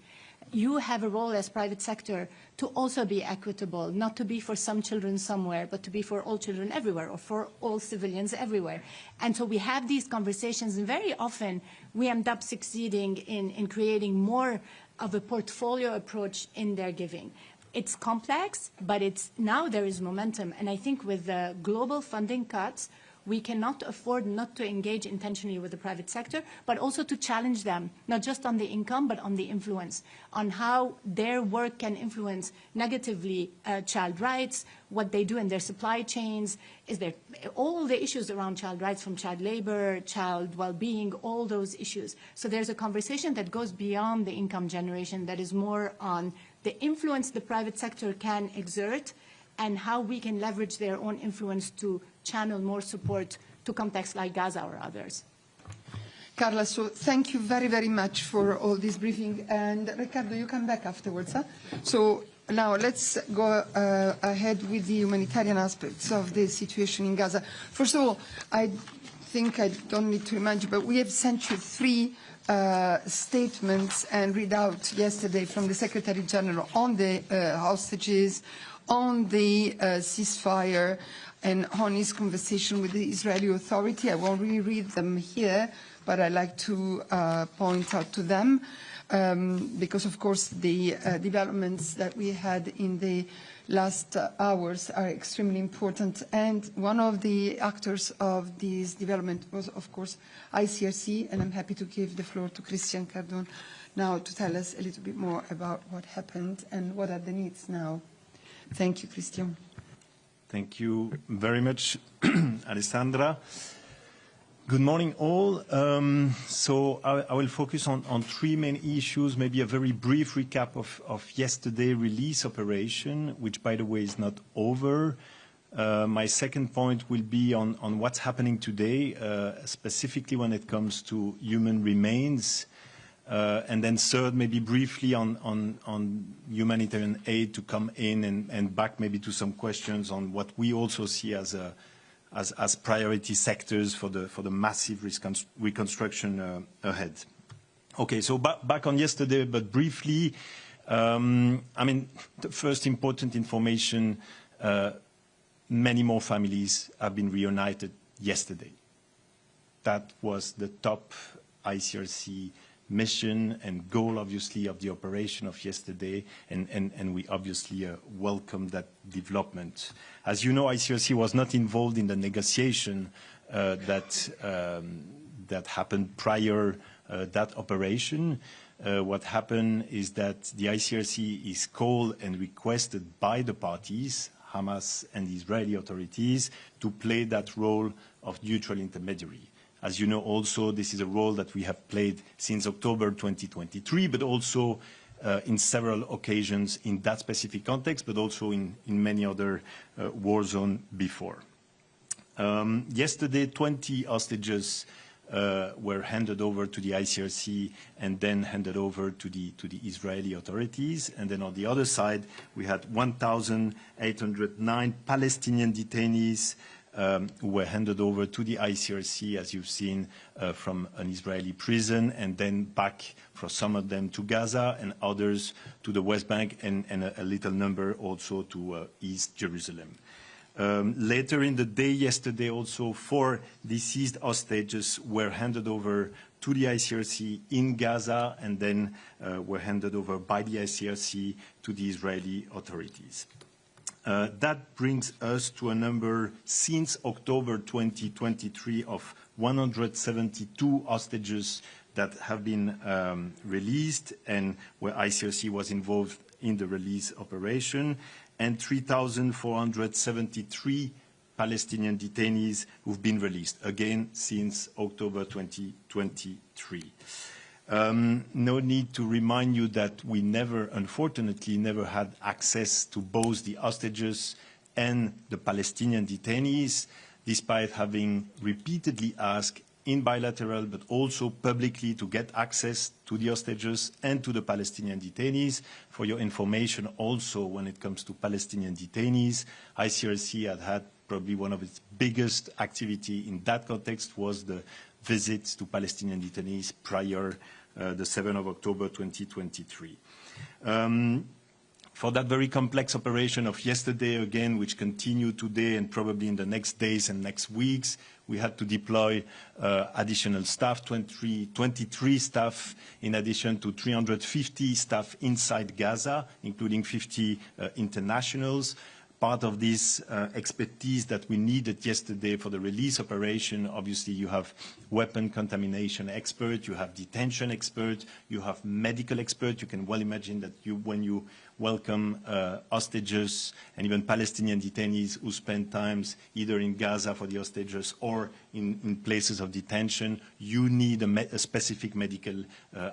You have a role as private sector to also be equitable, not to be for some children somewhere, but to be for all children everywhere, or for all civilians everywhere. And so we have these conversations, and very often we end up succeeding in creating more of a portfolio approach in their giving. It's complex, but now there is momentum. And I think with the global funding cuts, we cannot afford not to engage intentionally with the private sector, but also to challenge them, not just on the income, but on the influence, on how their work can influence negatively child rights, what they do in their supply chains, all the issues around child rights, from child labor, child well-being, all those issues. So there's a conversation that goes beyond the income generation, that is more on the influence the private sector can exert and how we can leverage their own influence to channel more support to contexts like Gaza or others. Carla, so thank you very, very much for all this briefing. And Ricardo, you come back afterwards. Huh? So now let's go ahead with the humanitarian aspects of the situation in Gaza. First of all, I think I don't need to remind you, but we have sent you 3 statements and readout yesterday from the Secretary General on the hostages, on the ceasefire, and on his conversation with the Israeli Authority. I won't reread them here, but I'd like to point out to them because, of course, the developments that we had in the last hours are extremely important. And one of the actors of this development was, of course, ICRC, and I'm happy to give the floor to Christian Cardon now to tell us a little bit more about what happened and what are the needs now. Thank you, Christian. Thank you very much, Alessandra. Good morning, all. So I will focus on 3 main issues, maybe a very brief recap of yesterday's release operation, which, by the way, is not over. My second point will be on what's happening today, specifically when it comes to human remains. And then third, maybe briefly on humanitarian aid to come in and back maybe to some questions on what we also see as priority sectors for the massive reconstruction ahead. Okay, so back on yesterday, but briefly, I mean, the first important information, many more families have been reunited yesterday. That was the top ICRC mission and goal, obviously, of the operation of yesterday, and we obviously welcome that development. As you know, ICRC was not involved in the negotiation that happened prior that operation. What happened is that the ICRC is called and requested by the parties, Hamas and the Israeli authorities, to play that role of neutral intermediary. As you know, also, this is a role that we have played since October 2023, but also in several occasions in that specific context, but also in many other war zones before. Yesterday, 20 hostages were handed over to the ICRC and then handed over to the Israeli authorities. And then on the other side, we had 1,809 Palestinian detainees who were handed over to the ICRC, as you've seen, from an Israeli prison, and then back for some of them to Gaza and others to the West Bank, and a little number also to East Jerusalem. Later in the day yesterday, also 4 deceased hostages were handed over to the ICRC in Gaza and then were handed over by the ICRC to the Israeli authorities. That brings us to a number since October 2023 of 172 hostages that have been released and where ICRC was involved in the release operation, and 3,473 Palestinian detainees who've been released, again, since October 2023. No need to remind you that we unfortunately, never had access to both the hostages and the Palestinian detainees, despite having repeatedly asked in bilateral, but also publicly, to get access to the hostages and to the Palestinian detainees. For your information, also, when it comes to Palestinian detainees, ICRC had probably one of its biggest activity in that context was the visits to Palestinian detainees prior the 7th of October 2023. For that very complex operation of yesterday, again, which continued today and probably in the next days and next weeks, we had to deploy additional staff, 23 staff, in addition to 350 staff inside Gaza, including 50 internationals. Part of this expertise that we needed yesterday for the release operation, obviously you have weapon contamination expert, you have detention expert, you have medical expert. You can well imagine that when you welcome hostages and even Palestinian detainees who spend times either in Gaza for the hostages or in places of detention, you need a specific medical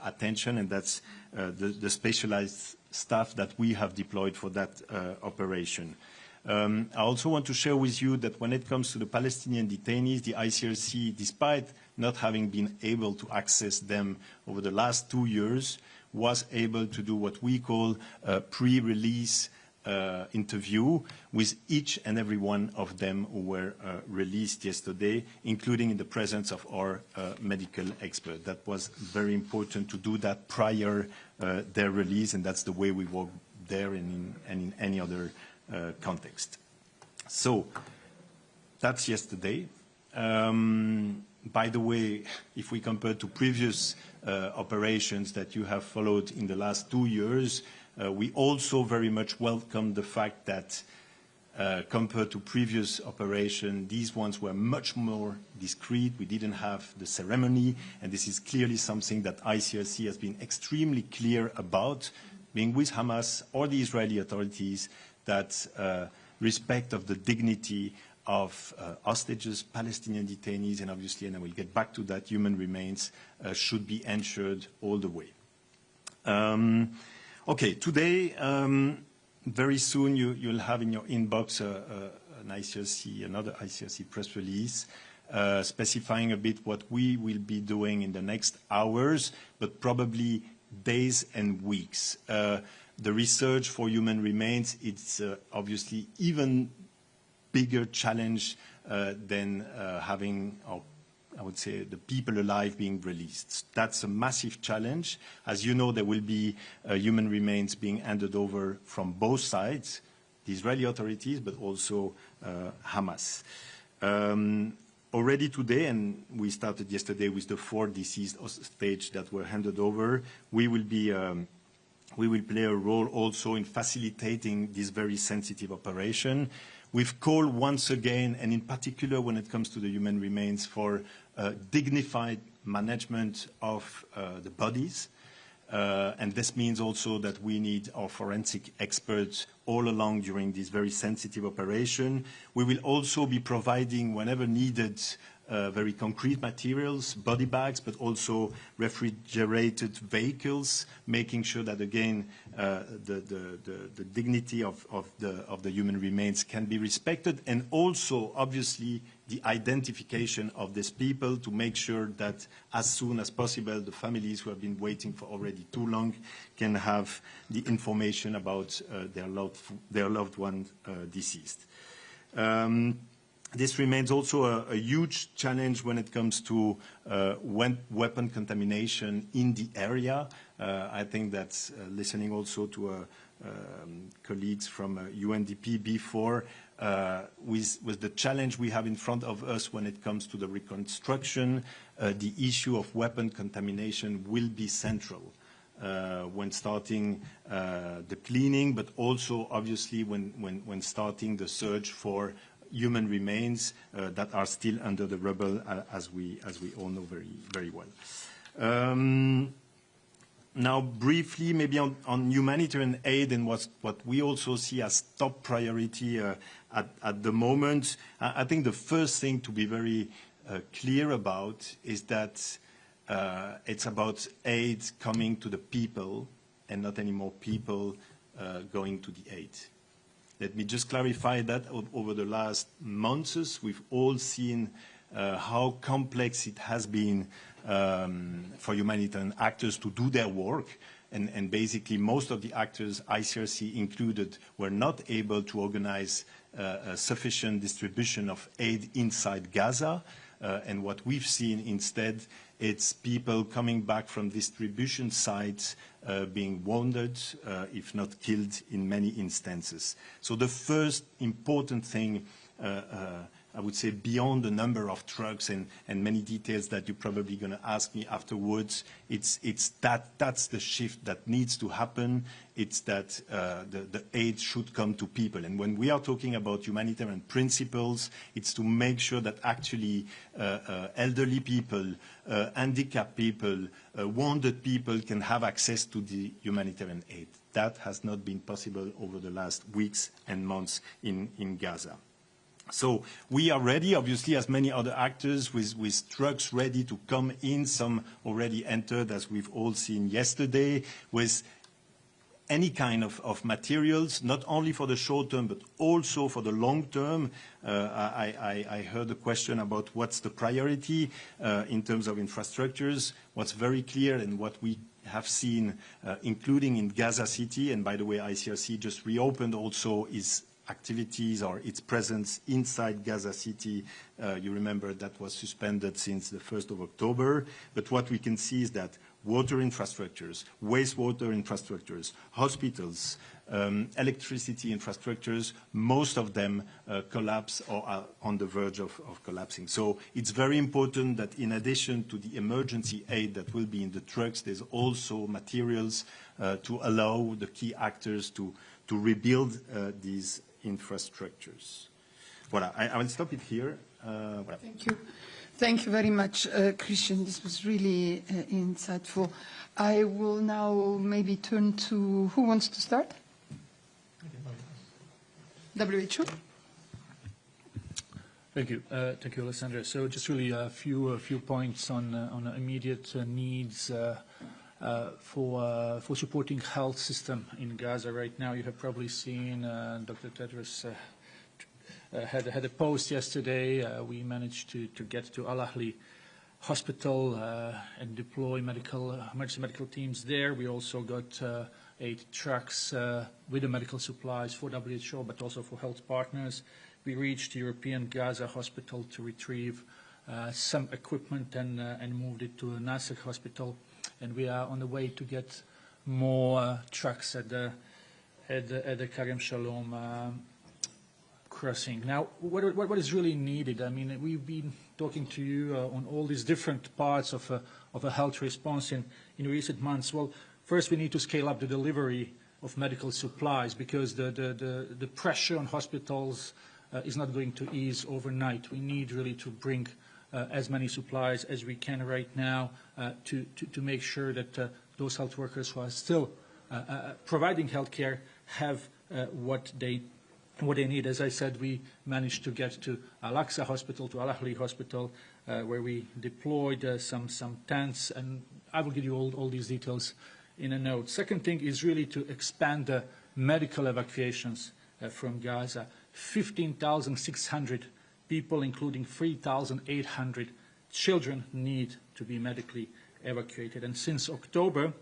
attention, and that's the specialized staff that we have deployed for that operation. I also want to share with you that when it comes to the Palestinian detainees, the ICRC, despite not having been able to access them over the last 2 years, was able to do what we call pre-release interview with each and every one of them who were released yesterday, including in the presence of our medical expert. That was very important to do that prior their release, and that's the way we work there and in any other context. So that's yesterday. By the way, if we compare to previous operations that you have followed in the last 2 years, we also very much welcome the fact that compared to previous operations, these ones were much more discreet. We didn't have the ceremony, and this is clearly something that ICRC has been extremely clear about, being with Hamas or the Israeli authorities, that respect of the dignity of hostages, Palestinian detainees, and obviously, and I will get back to that, human remains should be ensured all the way. Okay, today, very soon you'll have in your inbox another ICRC press release specifying a bit what we will be doing in the next hours, but probably days and weeks. The research for human remains, it's obviously even bigger challenge than having, I would say, the people alive being released. That's a massive challenge. As you know, there will be human remains being handed over from both sides, the Israeli authorities, but also Hamas. Already today, and we started yesterday with the 4 deceased hostages that were handed over, we will play a role also in facilitating this very sensitive operation. We've called once again, and in particular when it comes to the human remains, for dignified management of the bodies. And this means also that we need our forensic experts all along during this very sensitive operation. We will also be providing, whenever needed, very concrete materials, body bags, but also refrigerated vehicles, making sure that, again, the dignity of the human remains can be respected, and also, obviously, the identification of these people to make sure that as soon as possible the families who have been waiting for already too long can have the information about their loved one deceased. This remains also a huge challenge when it comes to weapon contamination in the area. I think that listening also to colleagues from UNDP before, with the challenge we have in front of us when it comes to the reconstruction, the issue of weapon contamination will be central when starting the cleaning, but also obviously when starting the search for human remains that are still under the rubble, as we all know very, very well. Now, briefly, maybe on humanitarian aid and what we also see as top priority at the moment, I think the first thing to be very clear about is that it's about aid coming to the people and not anymore people going to the aid. Let me just clarify that over the last months, we've all seen how complex it has been for humanitarian actors to do their work. And basically, most of the actors, ICRC included, were not able to organize a sufficient distribution of aid inside Gaza. And what we've seen instead, it's people coming back from distribution sites being wounded, if not killed in many instances. So the first important thing, I would say, beyond the number of trucks and many details that you're probably going to ask me afterwards, that's the shift that needs to happen. It's that the aid should come to people. And when we are talking about humanitarian principles, it's to make sure that actually elderly people, handicapped people, wounded people can have access to the humanitarian aid. That has not been possible over the last weeks and months in Gaza. So we are ready, obviously, as many other actors, with trucks ready to come in. Some already entered, as we've all seen yesterday, with any kind of materials, not only for the short term, but also for the long term. I heard a question about what's the priority in terms of infrastructures. What's very clear and what we have seen, including in Gaza City, and by the way, ICRC just reopened also its activities or its presence inside Gaza City. You remember that was suspended since the 1st of October. But what we can see is that water infrastructures, wastewater infrastructures, hospitals, electricity infrastructures, most of them collapse or are on the verge of collapsing. So it's very important that in addition to the emergency aid that will be in the trucks, there's also materials to allow the key actors to rebuild these infrastructures. Voilà, I will stop it here. Voilà. Thank you. Thank you very much, Christian. This was really insightful. I will now maybe turn to, who wants to start? WHO. Thank you. Thank you, Alessandra. So just really a few points on immediate needs for supporting health system in Gaza right now. You have probably seen Dr. Tedros had a post yesterday. We managed to get to Al Ahli Hospital and deploy emergency medical teams there. We also got 8 trucks with the medical supplies for WHO, but also for health partners. We reached European Gaza Hospital to retrieve some equipment and moved it to a Nasser hospital. And we are on the way to get more trucks at the Karem Shalom crossing. Now, what is really needed? I mean, we've been talking to you on all these different parts of a health response in recent months. Well, first we need to scale up the delivery of medical supplies because the pressure on hospitals is not going to ease overnight. We need really to bring as many supplies as we can right now to make sure that those health workers who are still providing health care have what they need. As I said, we managed to get to Al-Aqsa Hospital, to Al Ahli Hospital, where we deployed some tents, and I will give you all these details in a note. Second thing is really to expand the medical evacuations from Gaza. 15,600 people, including 3,800 children, need to be medically evacuated. And since October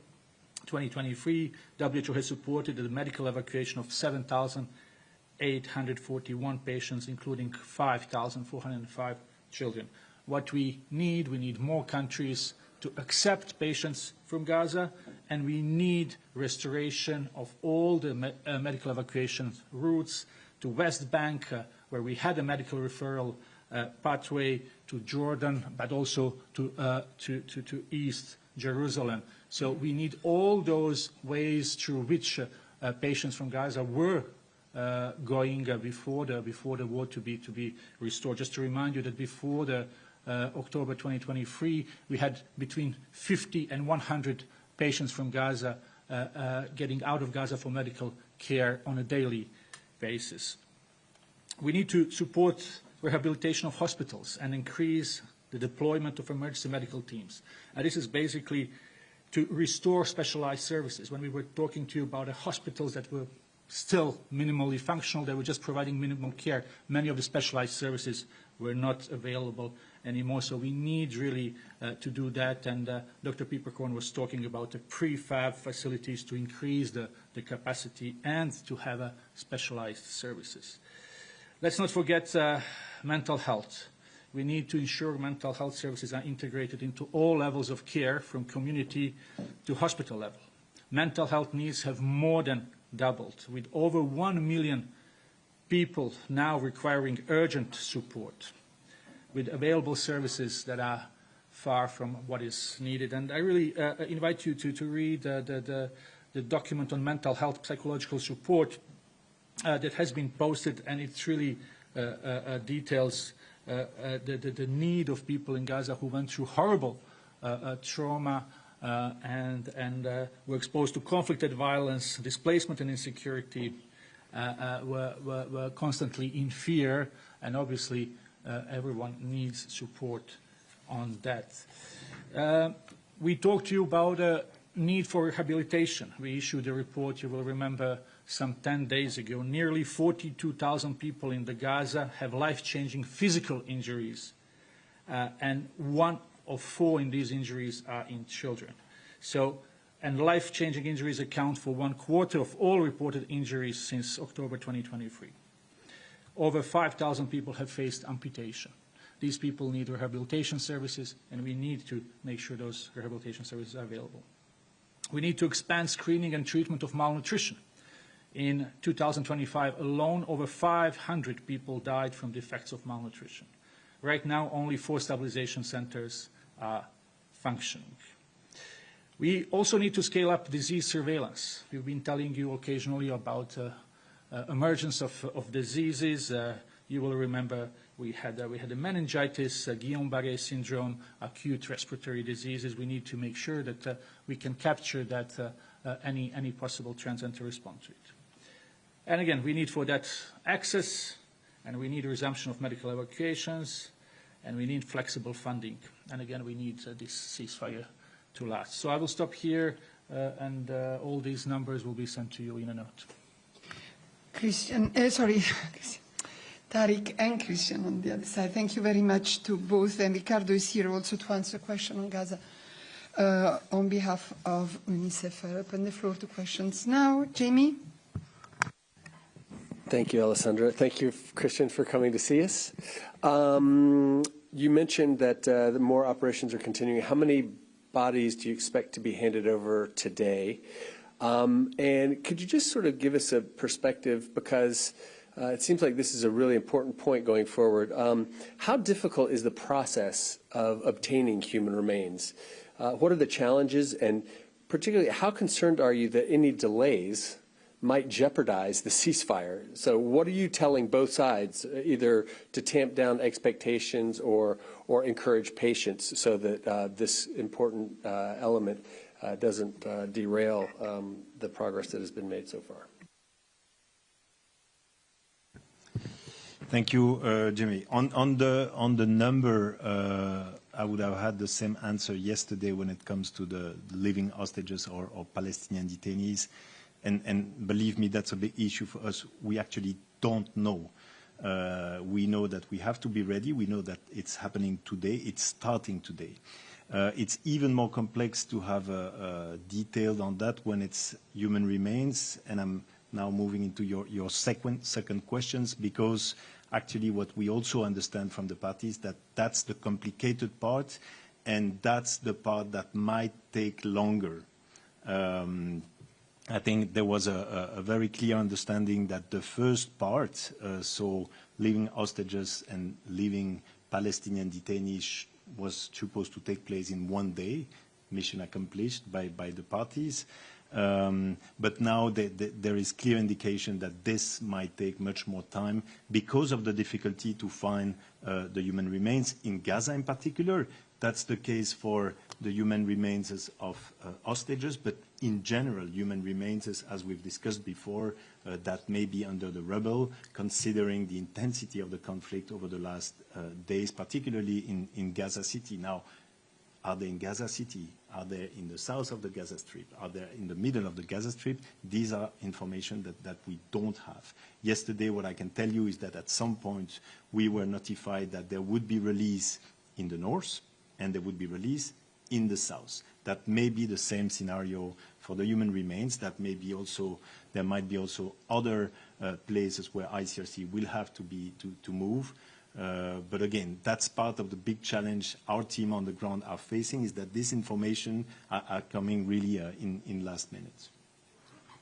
2023, WHO has supported the medical evacuation of 7,841 patients, including 5,405 children. What we need more countries to accept patients from Gaza, and we need restoration of all the medical evacuation routes to West Bank, where we had a medical referral pathway, to Jordan, but also to East Jerusalem. So we need all those ways through which patients from Gaza were going before the war to be restored. Just to remind you that before the October 2023, we had between 50 and 100 patients from Gaza getting out of Gaza for medical care on a daily basis. We need to support rehabilitation of hospitals and increase the deployment of emergency medical teams. This is basically to restore specialized services. When we were talking to you about the hospitals that were still minimally functional, they were just providing minimum care. Many of the specialized services were not available anymore. So we need really to do that. And Dr. Pieperkorn was talking about the prefab facilities to increase the capacity and to have specialized services. Let's not forget mental health. We need to ensure mental health services are integrated into all levels of care, from community to hospital level. Mental health needs have more than doubled, with over 1 million people now requiring urgent support, with available services that are far from what is needed. And I really invite you to read the document on mental health psychological support that has been posted, and it really details the need of people in Gaza who went through horrible trauma and were exposed to conflict and violence, displacement and insecurity, were constantly in fear, and obviously everyone needs support on that. We talked to you about a need for rehabilitation. We issued a report, you will remember, some 10 days ago. Nearly 42,000 people in the Gaza have life-changing physical injuries, and 1 of 4 in these injuries are in children. So and life-changing injuries account for 1/4 of all reported injuries since October 2023. Over 5,000 people have faced amputation. These people need rehabilitation services, and we need to make sure those rehabilitation services are available. We need to expand screening and treatment of malnutrition. In 2025 alone, over 500 people died from the effects of malnutrition. Right now, only 4 stabilization centers are functioning. We also need to scale up disease surveillance. We've been telling you occasionally about emergence of diseases. You will remember we had a meningitis, Guillain-Barré syndrome, acute respiratory diseases. We need to make sure that we can capture that any possible trends and to respond to it. And again, we need for that access, and we need resumption of medical evacuations, and we need flexible funding. And again, we need this ceasefire to last. So I will stop here, and all these numbers will be sent to you in a note. Tariq and Christian on the other side. Thank you very much to both. And Ricardo is here also to answer a question on Gaza on behalf of UNICEF. I open the floor to questions now. Jamie? Thank you, Alessandra. Thank you, Christian, for coming to see us. You mentioned that the more operations are continuing. How many bodies do you expect to be handed over today? And could you just sort of give us a perspective, because it seems like this is a really important point going forward. How difficult is the process of obtaining human remains? What are the challenges, and particularly how concerned are you that any delays might jeopardize the ceasefire? So what are you telling both sides, either to tamp down expectations or encourage patience so that this important element doesn't derail the progress that has been made so far? Thank you, Jimmy. On the number, I would have had the same answer yesterday when it comes to the living hostages or Palestinian detainees. And believe me, that's a big issue for us. We actually don't know. We know that we have to be ready. We know that it's happening today. It's starting today. It's even more complex to have detailed on that when it's human remains. And I'm now moving into your second questions, because actually what we also understand from the parties that that's the complicated part, and that's the part that might take longer. I think there was a very clear understanding that the first part, so living hostages and living Palestinian detainees, was supposed to take place in one day, mission accomplished by the parties. But now there is clear indication that this might take much more time because of the difficulty to find the human remains in Gaza in particular. That's the case for the human remains of hostages, but in general, human remains, as we've discussed before, that may be under the rubble, considering the intensity of the conflict over the last days, particularly in Gaza City. Now, are they in Gaza City? Are they in the south of the Gaza Strip? Are they in the middle of the Gaza Strip? These are information that we don't have. Yesterday, what I can tell you is that at some point, we were notified that there would be release in the north, and there would be release in the south. That may be the same scenario for the human remains. That may be also, there might be also other places where ICRC will have to move. But again, that's part of the big challenge our team on the ground are facing, is that this information are coming really in last minutes.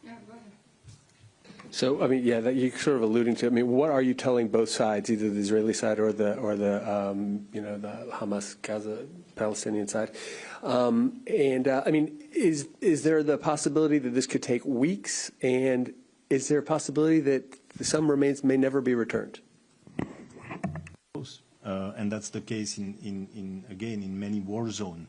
Yeah, go ahead. So, I mean, yeah, that you're sort of alluding to. I mean, what are you telling both sides, either the Israeli side or the the Hamas, Gaza, Palestinian side? I mean, is there the possibility that this could take weeks, and is there a possibility that some remains may never be returned? And that's the case in many war zones.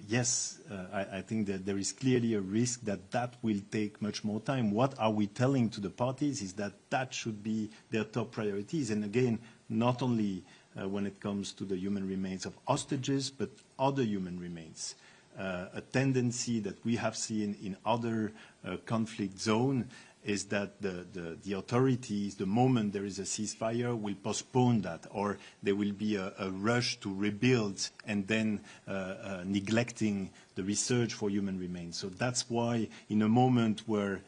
Yes, I think that there is clearly a risk that will take much more time. What are we telling to the parties is that should be their top priorities. And again, not only when it comes to the human remains of hostages, but other human remains. A tendency that we have seen in other conflict zones is that the authorities, the moment there is a ceasefire, will postpone that, or there will be a rush to rebuild and then neglecting the research for human remains. So that's why in a moment where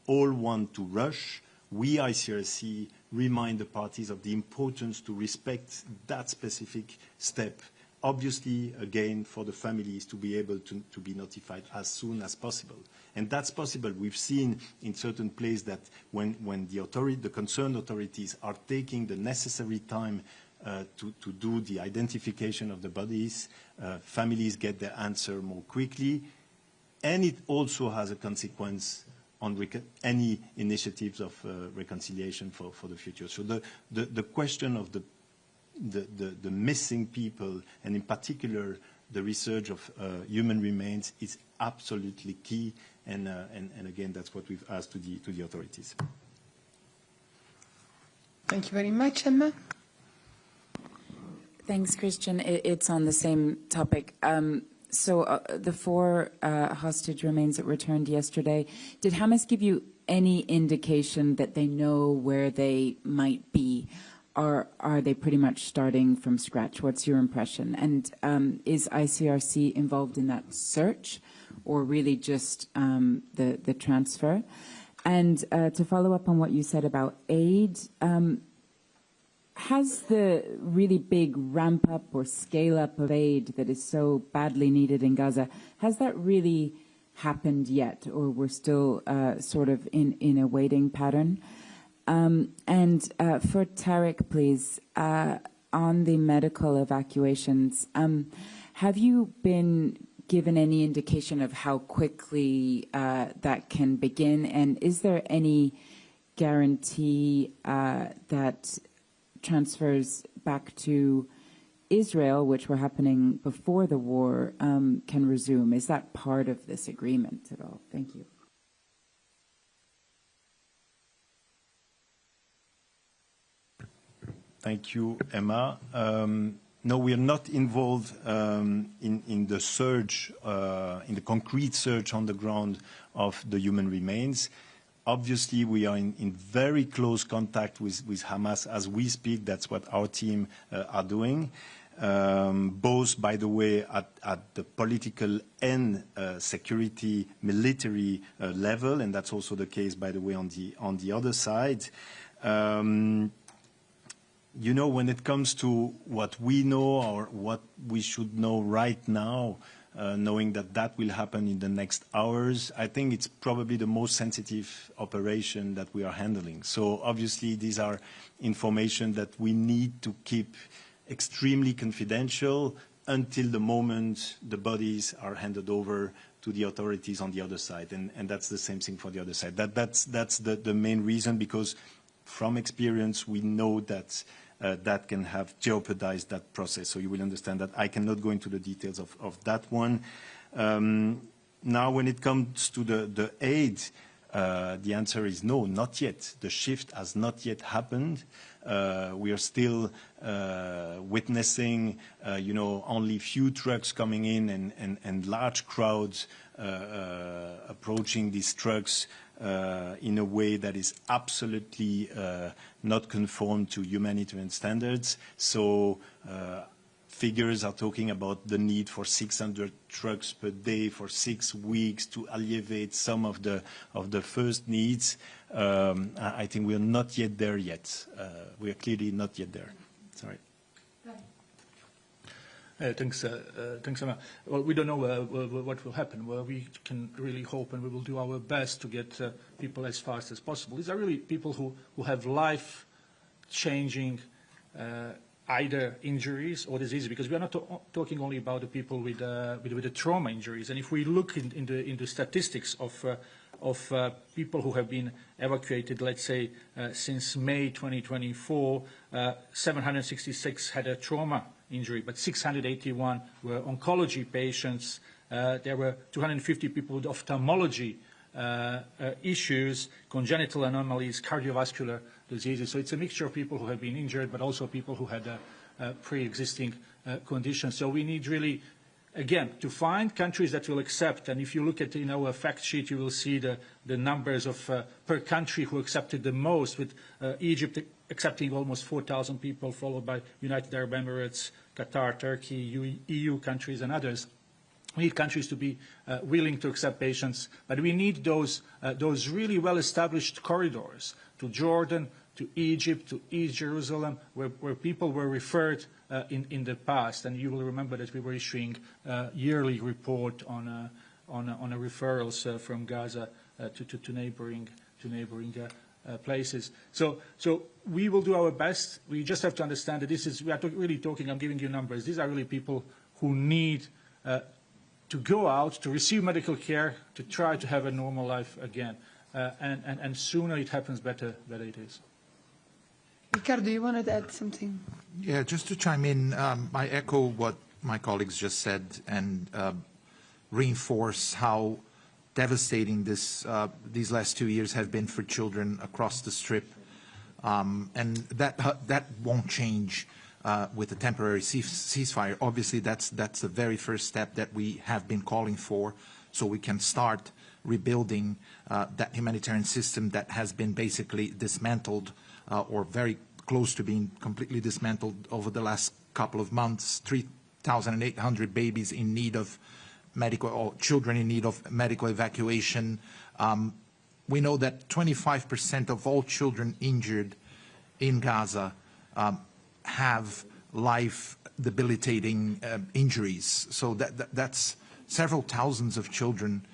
all want to rush, we, ICRC, remind the parties of the importance to respect that specific step. Obviously, again, for the families to be able to be notified as soon as possible. And that's possible. We've seen in certain places that when the concerned authorities are taking the necessary time to do the identification of the bodies, families get their answer more quickly. And it also has a consequence on any initiatives of reconciliation for the future. So the question of the missing people, and in particular the research of human remains, is absolutely key, and again that's what we've asked to the authorities. Thank you very much, Emma. Thanks, Christian. It's on the same topic. So the 4 hostage remains that returned yesterday, did Hamas give you any indication that they know where they might be? Or are they pretty much starting from scratch? What's your impression? And is ICRC involved in that search, or really just the transfer? And to follow up on what you said about aid, has the really big ramp up or scale up of aid that is so badly needed in Gaza, has that really happened yet, or we're still sort of in a waiting pattern? And for Tarek, please, on the medical evacuations, have you been given any indication of how quickly that can begin? And is there any guarantee that transfers back to Israel, which were happening before the war, can resume? Is that part of this agreement at all? Thank you. Thank you, Emma. No, we are not involved in the search, in the concrete search on the ground of the human remains. Obviously, we are in very close contact with Hamas as we speak. That's what our team are doing, both, by the way, at the political and security military level, and that's also the case, by the way, on the other side. You know, when it comes to what we know or what we should know right now, knowing that will happen in the next hours, I think it's probably the most sensitive operation that we are handling. So obviously these are information that we need to keep extremely confidential until the moment the bodies are handed over to the authorities on the other side. And that's the same thing for the other side. That's the main reason, because from experience we know that that can have jeopardized that process. So you will understand that I cannot go into the details of that one. Now, when it comes to the aid, the answer is no, not yet. The shift has not yet happened. We are still witnessing, only few trucks coming in and large crowds approaching these trucks in a way that is absolutely not conform to humanitarian standards. So figures are talking about the need for 600 trucks per day for 6 weeks to alleviate some of the first needs. I think we are not yet there yet. We are clearly not yet there. Sorry. Thanks, Emma. Well, we don't know what will happen. Well, we can really hope, and we will do our best to get people as fast as possible. These are really people who have life-changing either injuries or diseases, because we are not talking only about the people with the trauma injuries. And if we look in the statistics of people who have been evacuated, let's say, since May 2024, 766 had a trauma injury, but 681 were oncology patients. There were 250 people with ophthalmology issues, congenital anomalies, cardiovascular diseases. So it's a mixture of people who have been injured, but also people who had pre-existing conditions. So we need really again, to find countries that will accept, and if you look at our fact sheet, you will see the numbers of per country who accepted the most, with Egypt accepting almost 4,000 people, followed by United Arab Emirates, Qatar, Turkey, EU countries, and others. We need countries to be willing to accept patients, but we need those really well-established corridors to Jordan, to Egypt, to East Jerusalem, where people were referred in the past. And you will remember that we were issuing a yearly report on referrals from Gaza to neighboring places. So we will do our best. We just have to understand that we are really talking, I'm giving you numbers. These are really people who need to go out, to receive medical care, to try to have a normal life again. And sooner it happens, better it is. Ricardo, you wanted to add something? Yeah, just to chime in, I echo what my colleagues just said and reinforce how devastating these last 2 years have been for children across the Strip. And that won't change with a temporary ceasefire. Obviously, that's the very first step that we have been calling for, so we can start rebuilding that humanitarian system that has been basically dismantled or very close to being completely dismantled over the last couple of months. 3,800 babies in need of medical, or children in need of medical evacuation. We know that 25% of all children injured in Gaza have life-debilitating injuries. So that's several thousands of children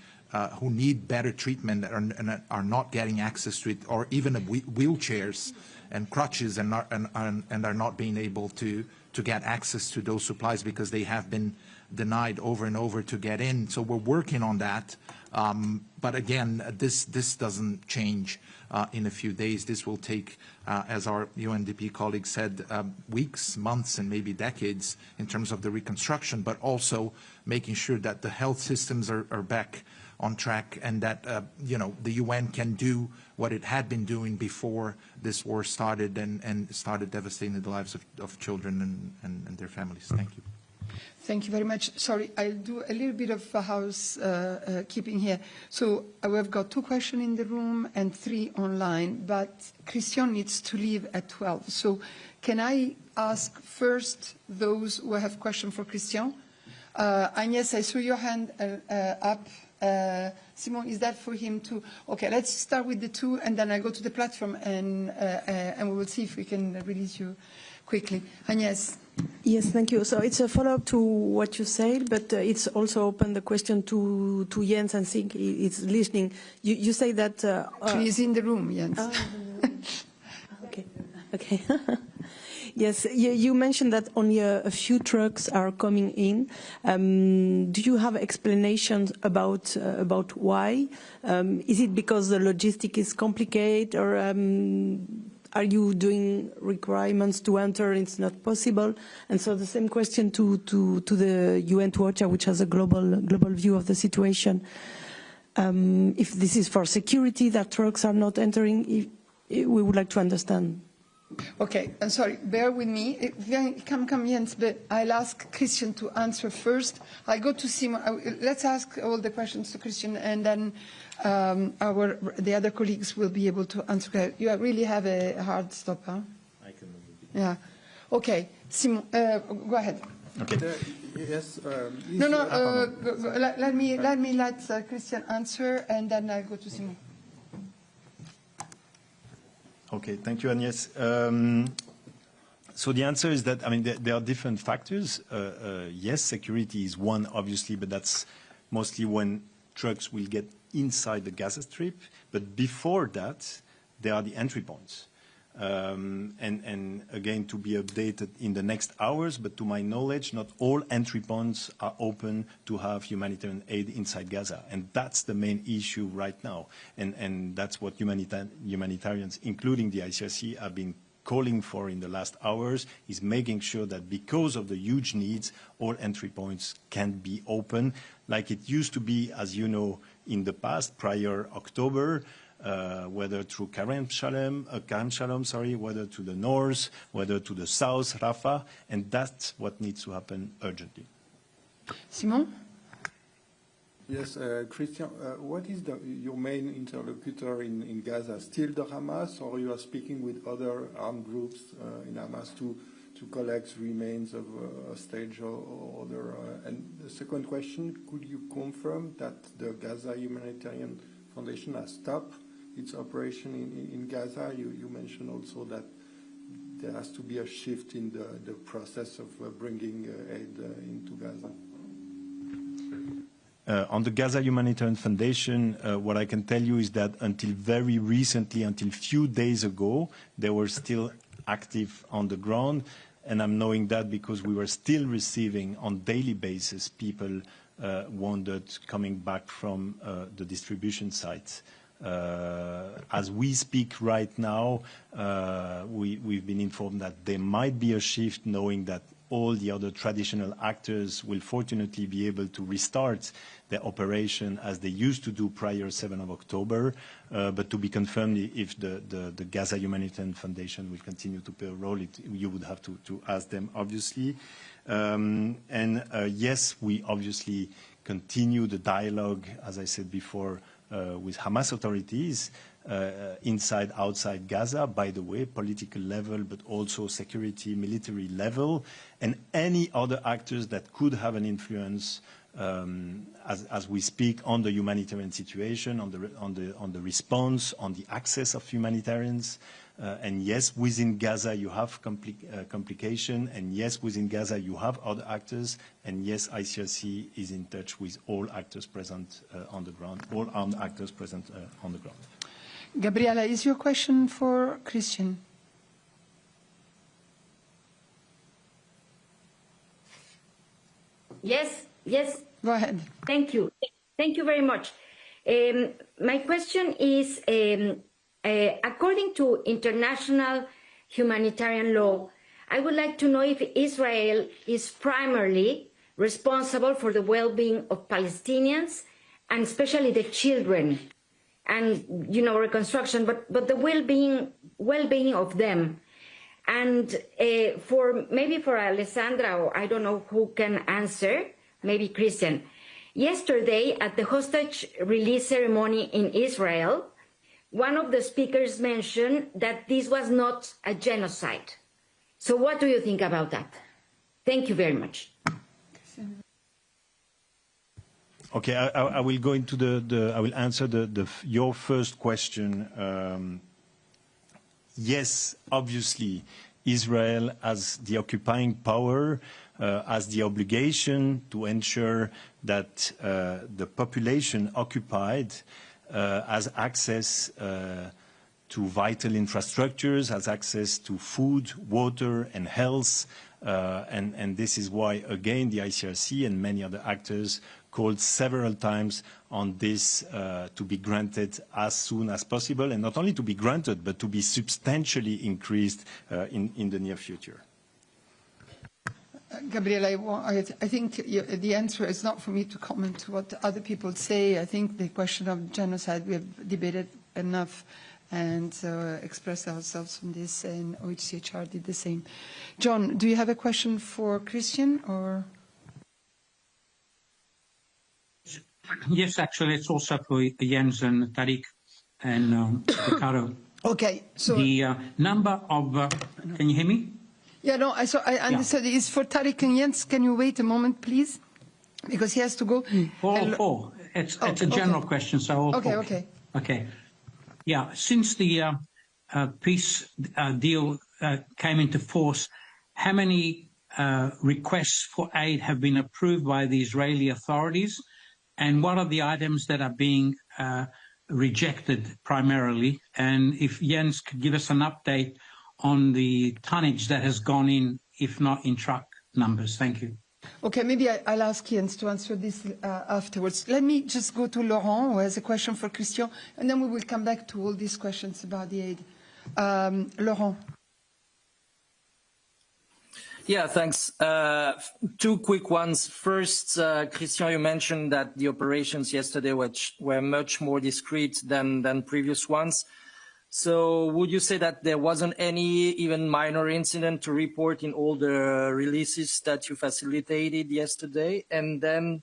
who need better treatment and are not getting access to it, or even wheelchairs and crutches, and are not being able to get access to those supplies because they have been denied over and over to get in. So we're working on that. But again, this doesn't change in a few days. This will take, as our UNDP colleague said, weeks, months, and maybe decades in terms of the reconstruction, but also making sure that the health systems are back on track, and that the UN can do what it had been doing before this war started and started devastating the lives of children and their families. Thank you. Thank you very much. Sorry, I'll do a little bit of housekeeping here. So we've got 2 questions in the room and 3 online, but Christian needs to leave at 12. So can I ask first those who have questions for Christian? Agnes, I saw your hand up. Simon, is that for him too? Okay, let's start with the 2, and then I go to the platform, and we will see if we can release you quickly. Agnes. Yes, thank you. So it's a follow-up to what you said, but it's also open the question to Jens, and think it's listening. You say that... He's in the room, Jens. Okay. Yes, you mentioned that only a few trucks are coming in. Do you have explanations about why? Is it because the logistic is complicated, or are you doing requirements to enter? It's not possible. And so the same question to the UN, to OCHA, which has a global view of the situation. If this is for security that trucks are not entering, we would like to understand. Okay, I'm sorry, bear with me. Come, Jens, but I'll ask Christian to answer first. I'll go to Simon. Let's ask all the questions to Christian, and then the other colleagues will be able to answer. You really have a hard stop, huh? I can move a bit. Yeah. Okay, Simon, go ahead. Okay. Yes. Let me let Christian answer, and then I'll go to Simon. Okay, thank you, Agnes. So the answer is that, there are different factors. Yes, security is one, obviously, but that's mostly when trucks will get inside the Gaza Strip. But before that, there are the entry points. And again, to be updated in the next hours, but to my knowledge, not all entry points are open to have humanitarian aid inside Gaza. And that's the main issue right now. And that's what humanitarians, including the ICRC, have been calling for in the last hours, is making sure that because of the huge needs, all entry points can be open, like it used to be, as you know, in the past, prior October, whether through Karem Shalom, whether to the north, whether to the south, Rafah, and that's what needs to happen urgently. Simon? Yes, Christian, what is your main interlocutor in Gaza? Still the Hamas, or you are speaking with other armed groups in Hamas to collect remains of hostage or other? And the second question, could you confirm that the Gaza Humanitarian Foundation has stopped its operation in Gaza? You mentioned also that there has to be a shift in the process of bringing aid into Gaza. On the Gaza Humanitarian Foundation, what I can tell you is that until very recently, until few days ago, they were still active on the ground. And I'm knowing that because we were still receiving on daily basis people wounded coming back from the distribution sites. As we speak right now, we've been informed that there might be a shift, knowing that all the other traditional actors will fortunately be able to restart their operation as they used to do prior 7th of October, but to be confirmed if the Gaza Humanitarian Foundation will continue to play a role, you would have to ask them, obviously. Yes, we obviously continue the dialogue, as I said before, with Hamas authorities, inside, outside Gaza, by the way, political level, but also security, military level, and any other actors that could have an influence as we speak on the humanitarian situation, on the response, on the access of humanitarians. And yes, within Gaza you have complication, and yes, within Gaza you have other actors, and yes, ICRC is in touch with all actors present on the ground, all armed actors present on the ground. Gabriela, is your question for Christian? Yes, yes. Go ahead. Thank you. Thank you very much. My question is, according to international humanitarian law, I would like to know if Israel is primarily responsible for the well-being of Palestinians, and especially the children, and reconstruction, but the well-being of them. And maybe for Alessandra, or I don't know who can answer, maybe Christian. Yesterday, at the hostage release ceremony in Israel, one of the speakers mentioned that this was not a genocide. So what do you think about that? Thank you very much. Okay, I will go into I will answer your first question. Yes, obviously, Israel, as the occupying power, has the obligation to ensure that the population occupied has access to vital infrastructures, has access to food, water, and health. And this is why, again, the ICRC and many other actors called several times on this to be granted as soon as possible, and not only to be granted, but to be substantially increased in the near future. Gabriela, I think the answer is not for me to comment what other people say. I think the question of genocide, we have debated enough and expressed ourselves on this, and OHCHR did the same. John, do you have a question for Christian, or? Yes, actually, it's also for Jens and Tariq and Ricardo. Okay, so the number of can you hear me? Yeah, no, I understood. Yeah. It's for Tariq and Jens. Can you wait a moment, please? Because he has to go. All four. It's a general question, so all four. Okay. Yeah, since the peace deal came into force, how many requests for aid have been approved by the Israeli authorities? And what are the items that are being rejected primarily? And if Jens could give us an update on the tonnage that has gone in, if not in truck numbers. Thank you. Okay, maybe I'll ask Jens to answer this afterwards. Let me just go to Laurent, who has a question for Christian, and then we will come back to all these questions about the aid. Laurent. Yeah, thanks. Two quick ones. First, Christian, you mentioned that the operations yesterday were much more discreet than previous ones. So would you say that there wasn't any even minor incident to report in all the releases that you facilitated yesterday? And then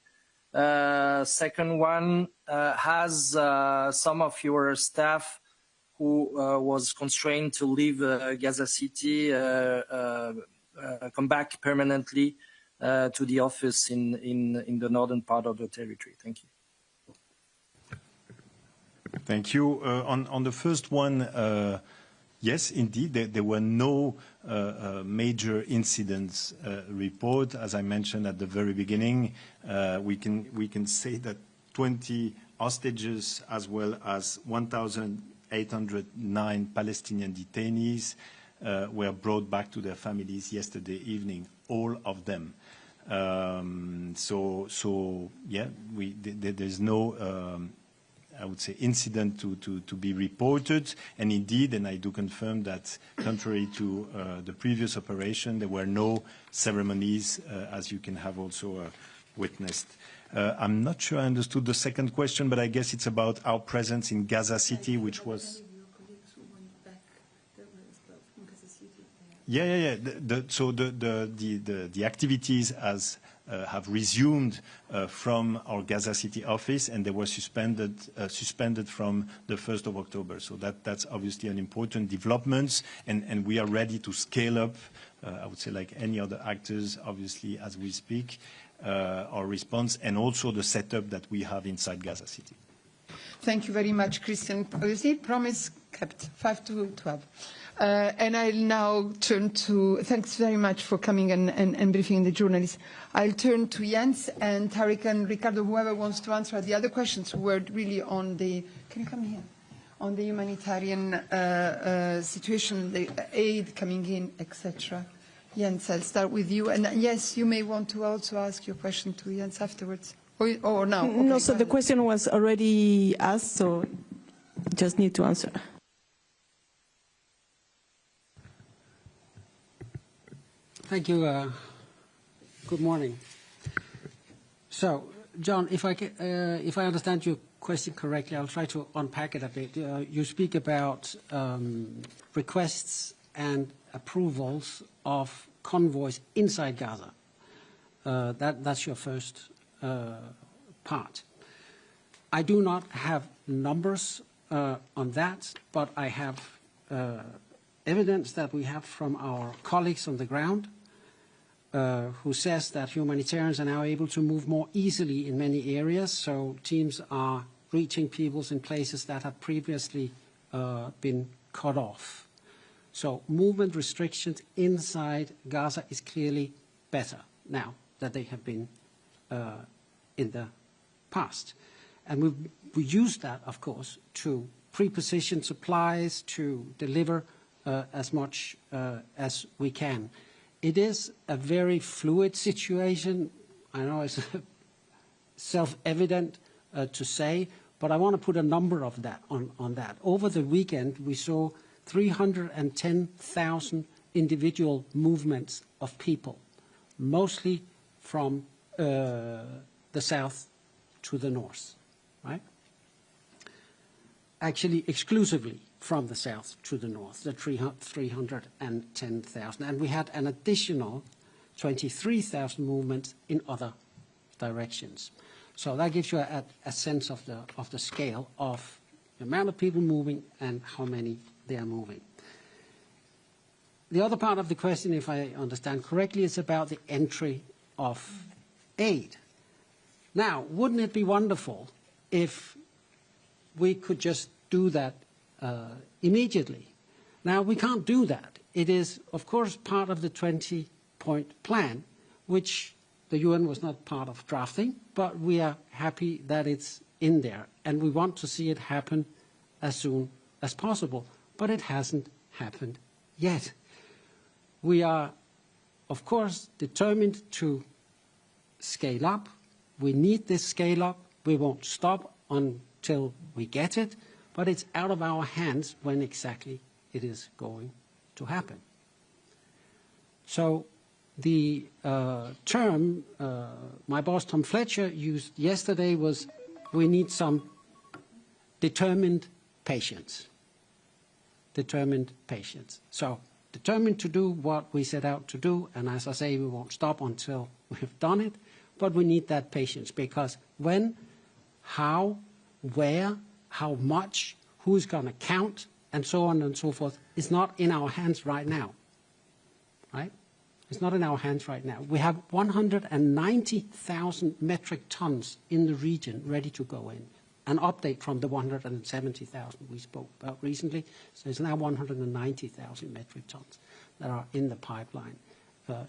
second one, has some of your staff who was constrained to leave Gaza City come back permanently to the office in the northern part of the territory? Thank you. Thank you. On the first one, yes, indeed, there were no major incidents report. As I mentioned at the very beginning, we can say that 20 hostages as well as 1,809 Palestinian detainees were brought back to their families yesterday evening, all of them. So yeah, there's no I would say incident to be reported, and indeed, and I do confirm that contrary to the previous operation, there were no ceremonies, as you can have also witnessed. I'm not sure I understood the second question, but I guess it's about our presence in Gaza City, which was. Yeah. So the activities have resumed from our Gaza City office, and they were suspended from the 1st of October. So that's obviously an important development, and we are ready to scale up, I would say like any other actors, obviously, as we speak, our response, and also the setup that we have inside Gaza City. Thank you very much, Christian. You see, promise kept, 5 to 12. And I'll now turn to, thanks very much for coming and briefing the journalists. I'll turn to Jens and Tariq and Ricardo, whoever wants to answer the other questions who were really on the, can you come here? On the humanitarian situation, the aid coming in, etc. Jens, I'll start with you. And yes, you may want to also ask your question to Jens afterwards. Or now? Okay, no, so the question was already asked, so just need to answer. Thank you. Good morning. So, John, if I understand your question correctly, I'll try to unpack it a bit. You speak about requests and approvals of convoys inside Gaza. That's your first part. I do not have numbers on that, but I have evidence that we have from our colleagues on the ground who says that humanitarians are now able to move more easily in many areas, so teams are reaching peoples in places that have previously been cut off. So movement restrictions inside Gaza is clearly better now than they have been in the past. And we use that, of course, to pre-position supplies, to deliver as much as we can. It is a very fluid situation. I know it's self-evident to say, but I want to put a number of that on that. Over the weekend, we saw 310,000 individual movements of people, mostly from the south to the north, right? Actually, exclusively from the south to the north, the 310,000. And we had an additional 23,000 movements in other directions. So that gives you a sense of the scale of the amount of people moving and how many they are moving. The other part of the question, if I understand correctly, is about the entry of aid. Now, wouldn't it be wonderful if we could just do that immediately? Now, we can't do that. It is, of course, part of the 20-point plan, which the UN was not part of drafting, but we are happy that it's in there, and we want to see it happen as soon as possible. But it hasn't happened yet. We are, of course, determined to scale up. We need this scale up. We won't stop until we get it, but it's out of our hands when exactly it is going to happen. So the term my boss Tom Fletcher used yesterday was, we need some determined patience. determined patience. So determined to do what we set out to do, and as I say, we won't stop until we've done it, but we need that patience, because when, how, where, how much, who's going to count, and so on and so forth, is not in our hands right now, right? It's not in our hands right now. We have 190,000 metric tons in the region ready to go in. An update from the 170,000 we spoke about recently. So it's now 190,000 metric tons that are in the pipeline,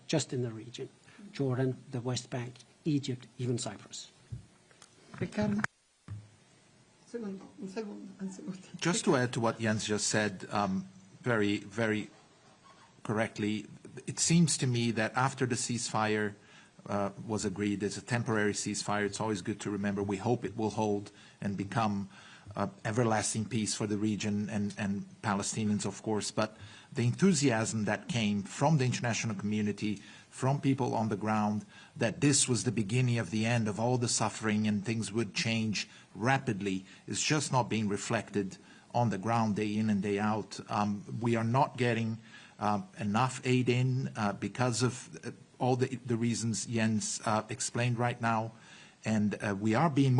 just in the region. Jordan, the West Bank, Egypt, even Cyprus. Ricardo? Just to add to what Jens just said, very, very correctly, it seems to me that after the ceasefire was agreed, there's a temporary ceasefire. It's always good to remember. We hope it will hold and become everlasting peace for the region and Palestinians, of course. But the enthusiasm that came from the international community, from people on the ground, that this was the beginning of the end of all the suffering and things would change rapidly, is just not being reflected on the ground day in and day out. We are not getting enough aid in because of all the reasons Jens explained right now, and we are being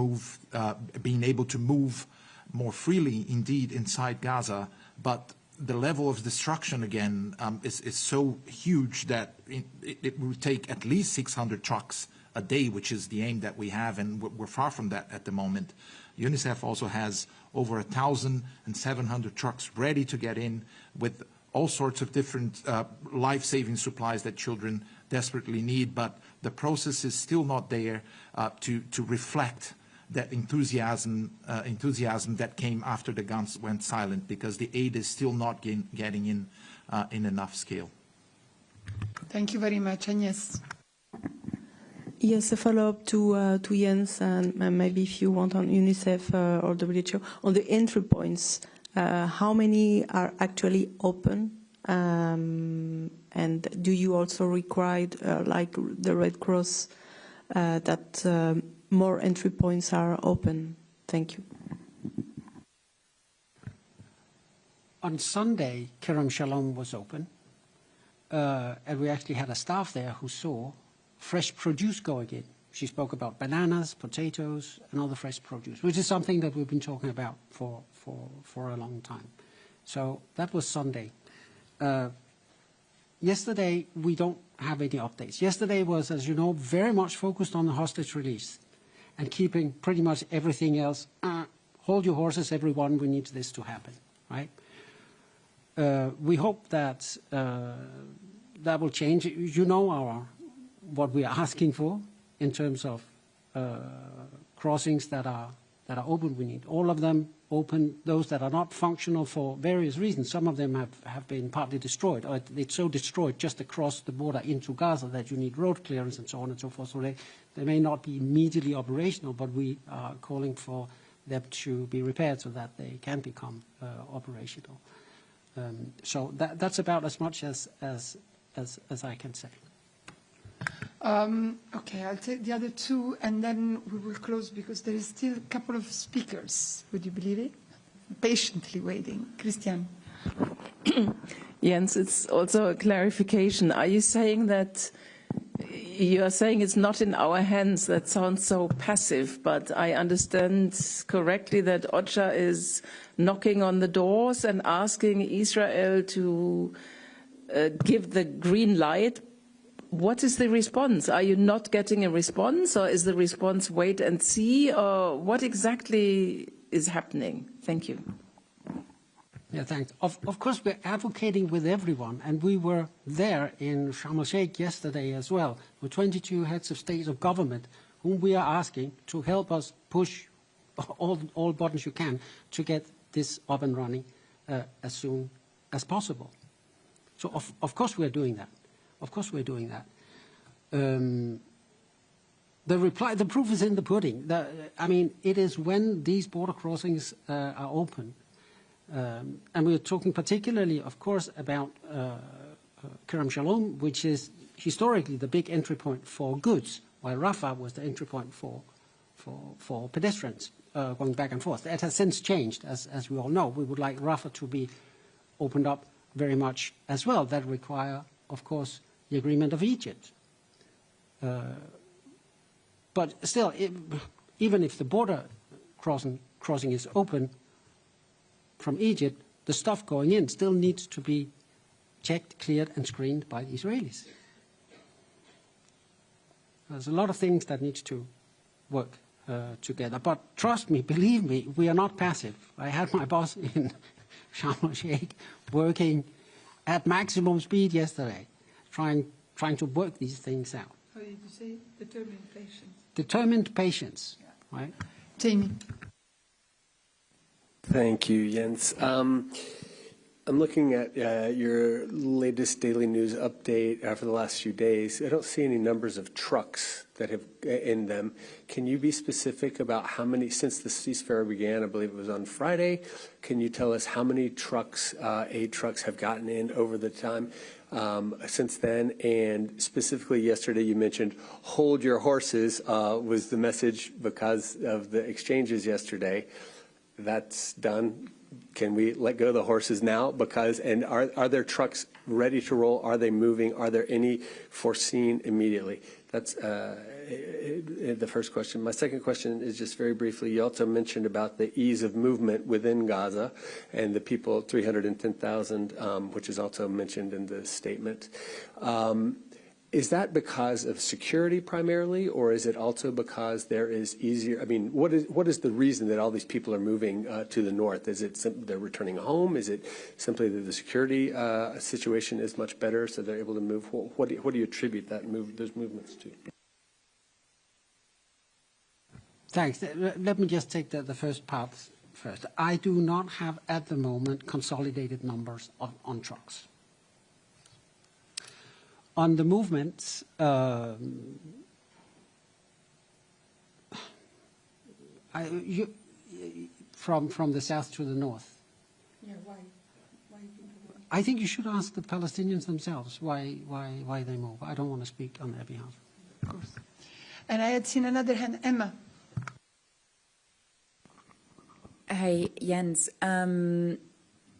able to move more freely indeed inside Gaza, but the level of destruction again is so huge that it will take at least 600 trucks a day, which is the aim that we have, and we're far from that at the moment. UNICEF also has over 1,700 trucks ready to get in with all sorts of different life-saving supplies that children desperately need, but the process is still not there to reflect that enthusiasm that came after the guns went silent, because the aid is still not getting in enough scale. Thank you very much. And yes. Yes, a follow-up to Jens, and maybe if you want on UNICEF or WHO, on the entry points. How many are actually open? And do you also require, like the Red Cross, that more entry points are open? Thank you. On Sunday, Kerem Shalom was open, and we actually had a staff there who saw fresh produce going in. She spoke about bananas, potatoes, and other fresh produce, which is something that we've been talking about for a long time. So that was Sunday. Yesterday, we don't have any updates. Yesterday was, as you know, very much focused on the hostage release and keeping pretty much everything else. Hold your horses, everyone. We need this to happen, right? We hope that that will change. You know what we are asking for in terms of crossings that are open. We need all of them open. Those that are not functional for various reasons. Some of them have been partly destroyed. Or it's so destroyed just across the border into Gaza that you need road clearance and so on and so forth. So they may not be immediately operational, but we are calling for them to be repaired so that they can become operational. So that's about as much as I can say. Okay, I'll take the other two, and then we will close because there is still a couple of speakers. Would you believe it? Patiently waiting. Christian. Jens, it's also a clarification. Are you saying that you are saying it's not in our hands? That sounds so passive, but I understand correctly that OCHA is knocking on the doors and asking Israel to give the green light. What is the response? Are you not getting a response, or is the response wait and see, or what exactly is happening? Thank you. Yeah, thanks. Of course, we're advocating with everyone, and we were there in Sharm el-Sheikh yesterday as well, with 22 heads of state of government, whom we are asking to help us push all buttons you can to get this up and running as soon as possible. So, of course, we're doing that. Of course we're doing that. The proof is in the pudding. I mean, it is when these border crossings are open, and we're talking particularly, of course, about Kerem Shalom, which is historically the big entry point for goods, while Rafah was the entry point for pedestrians going back and forth. That has since changed, as we all know. We would like Rafah to be opened up very much as well that require, of course, the agreement of Egypt. But still, even if the border crossing is open from Egypt, the stuff going in still needs to be checked, cleared, and screened by the Israelis. There's a lot of things that need to work together. But trust me, believe me, we are not passive. I had my boss in Sharm el-Sheikh working at maximum speed yesterday, trying to work these things out. How did you say? Determined patience. Determined patience, yeah. Right? Jamie. Thank you, Jens. I'm looking at your latest daily news update for the last few days. I don't see any numbers of trucks that have in them. Can you be specific about how many, since the ceasefire began, I believe it was on Friday, can you tell us how many trucks, aid trucks have gotten in over the time since then? And specifically yesterday you mentioned hold your horses was the message because of the exchanges yesterday. That's done. Can we let go of the horses now? Because, and are there trucks ready to roll? Are they moving? Are there any foreseen immediately? That's the first question. My second question is just very briefly, you also mentioned about the ease of movement within Gaza and the people, 310,000, which is also mentioned in the statement. Is that because of security primarily, or is it also because there is easier, I mean, what is the reason that all these people are moving to the north? Is it they're returning home? Is it simply that the security situation is much better, so they're able to move? What do you attribute those movements to? Thanks. Let me just take the first part first. I do not have at the moment consolidated numbers on trucks. On the movements, from the south to the north. Yeah, why? I think you should ask the Palestinians themselves why they move. I don't want to speak on their behalf. Of course. And I had seen another hand, Emma. Hi, Jens.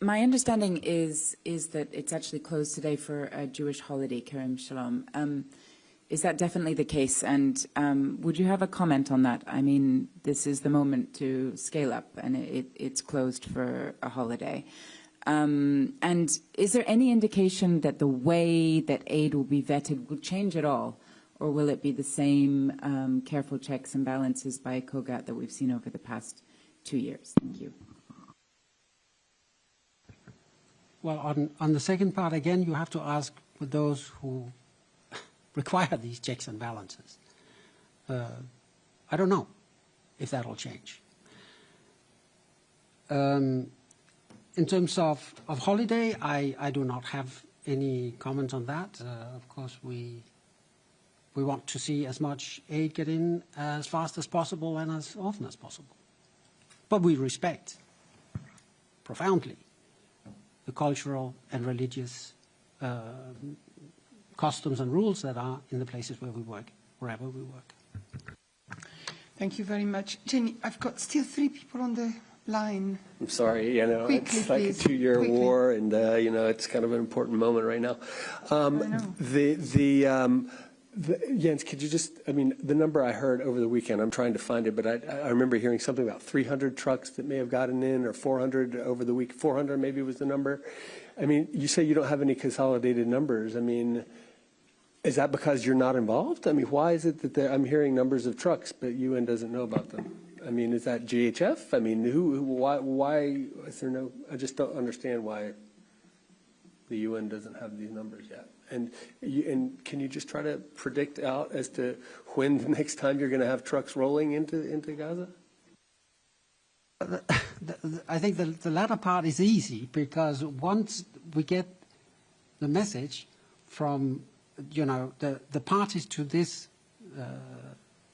My understanding is that it's actually closed today for a Jewish holiday, Kerem Shalom. Is that definitely the case? And would you have a comment on that? I mean, this is the moment to scale up, and it's closed for a holiday. And is there any indication that the way that aid will be vetted will change at all? Or will it be the same careful checks and balances by COGAT that we've seen over the past 2 years? Thank you. Well, on the second part, again, you have to ask for those who require these checks and balances. I don't know if that will change. In terms of holiday, I do not have any comments on that. Of course, we want to see as much aid get in as fast as possible and as often as possible. But we respect profoundly the cultural and religious customs and rules that are in the places where we work, wherever we work. Thank you very much. Jenny, I've got still 3 people on the line. I'm sorry, Quickly, it's like please. a 2-year war, and it's kind of an important moment right now. Jens, could you just, I mean, the number I heard over the weekend, I'm trying to find it, but I remember hearing something about 300 trucks that may have gotten in, or 400 over the week. 400 maybe was the number. I mean, you say you don't have any consolidated numbers. I mean, is that because you're not involved? I mean, why is it that I'm hearing numbers of trucks, but UN doesn't know about them? I mean, is that GHF? I mean, why is there no, I just don't understand why the UN doesn't have these numbers yet. And can you just try to predict out as to when the next time you're going to have trucks rolling into Gaza? I think the latter part is easy, because once we get the message from, the parties to this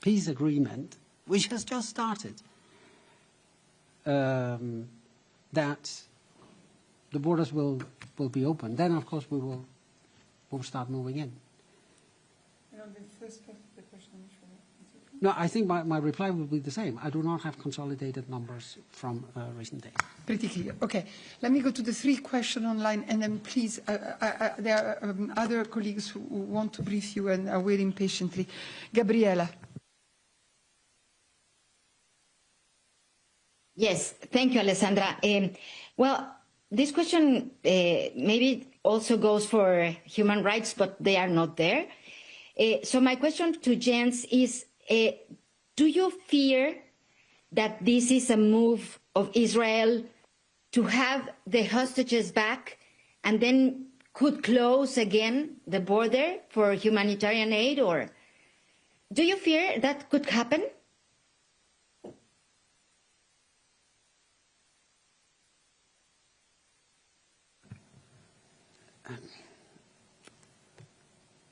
peace agreement, which has just started, that the borders will be open, then of course we'll start moving in. on the first part of the question. No, I think my reply will be the same. I do not have consolidated numbers from recent days. Pretty clear. Okay. Let me go to the 3 questions online, and then please, there are other colleagues who want to brief you and are waiting patiently. Gabriela. Yes, thank you, Alessandra. Well, this question maybe also goes for human rights, but they are not there. So my question to Jens is, do you fear that this is a move of Israel to have the hostages back and then could close again the border for humanitarian aid? Or do you fear that could happen?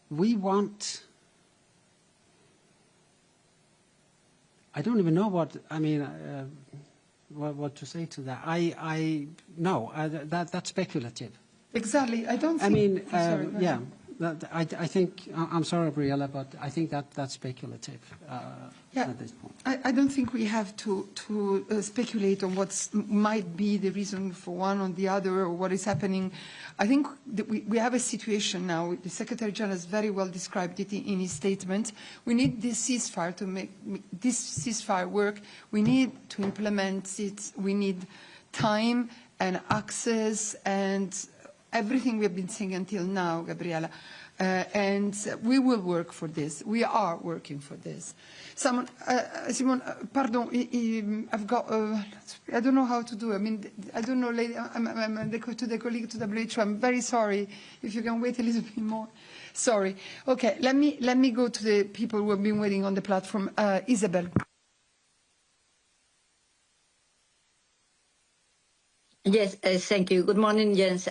We want... I don't even know what what to say to that. No, that's speculative. Exactly. I don't think... I mean, sorry, yeah. I think, I'm sorry, Briella, but I think that's speculative at this point. I don't think we have to speculate on what might be the reason for one or the other or what is happening. I think that we have a situation now. The Secretary General has very well described it in his statement. We need this ceasefire to make this ceasefire work. We need to implement it. We need time and access and everything we have been saying until now, Gabriela. And we will work for this. We are working for this. Simon, pardon, I've got, I don't know how to do it. I mean, I don't know, lady, to the colleague to WHO, I'm very sorry. If you can wait a little bit more. Sorry. Okay, let me go to the people who have been waiting on the platform. Isabel. Yes, thank you. Good morning, Jens.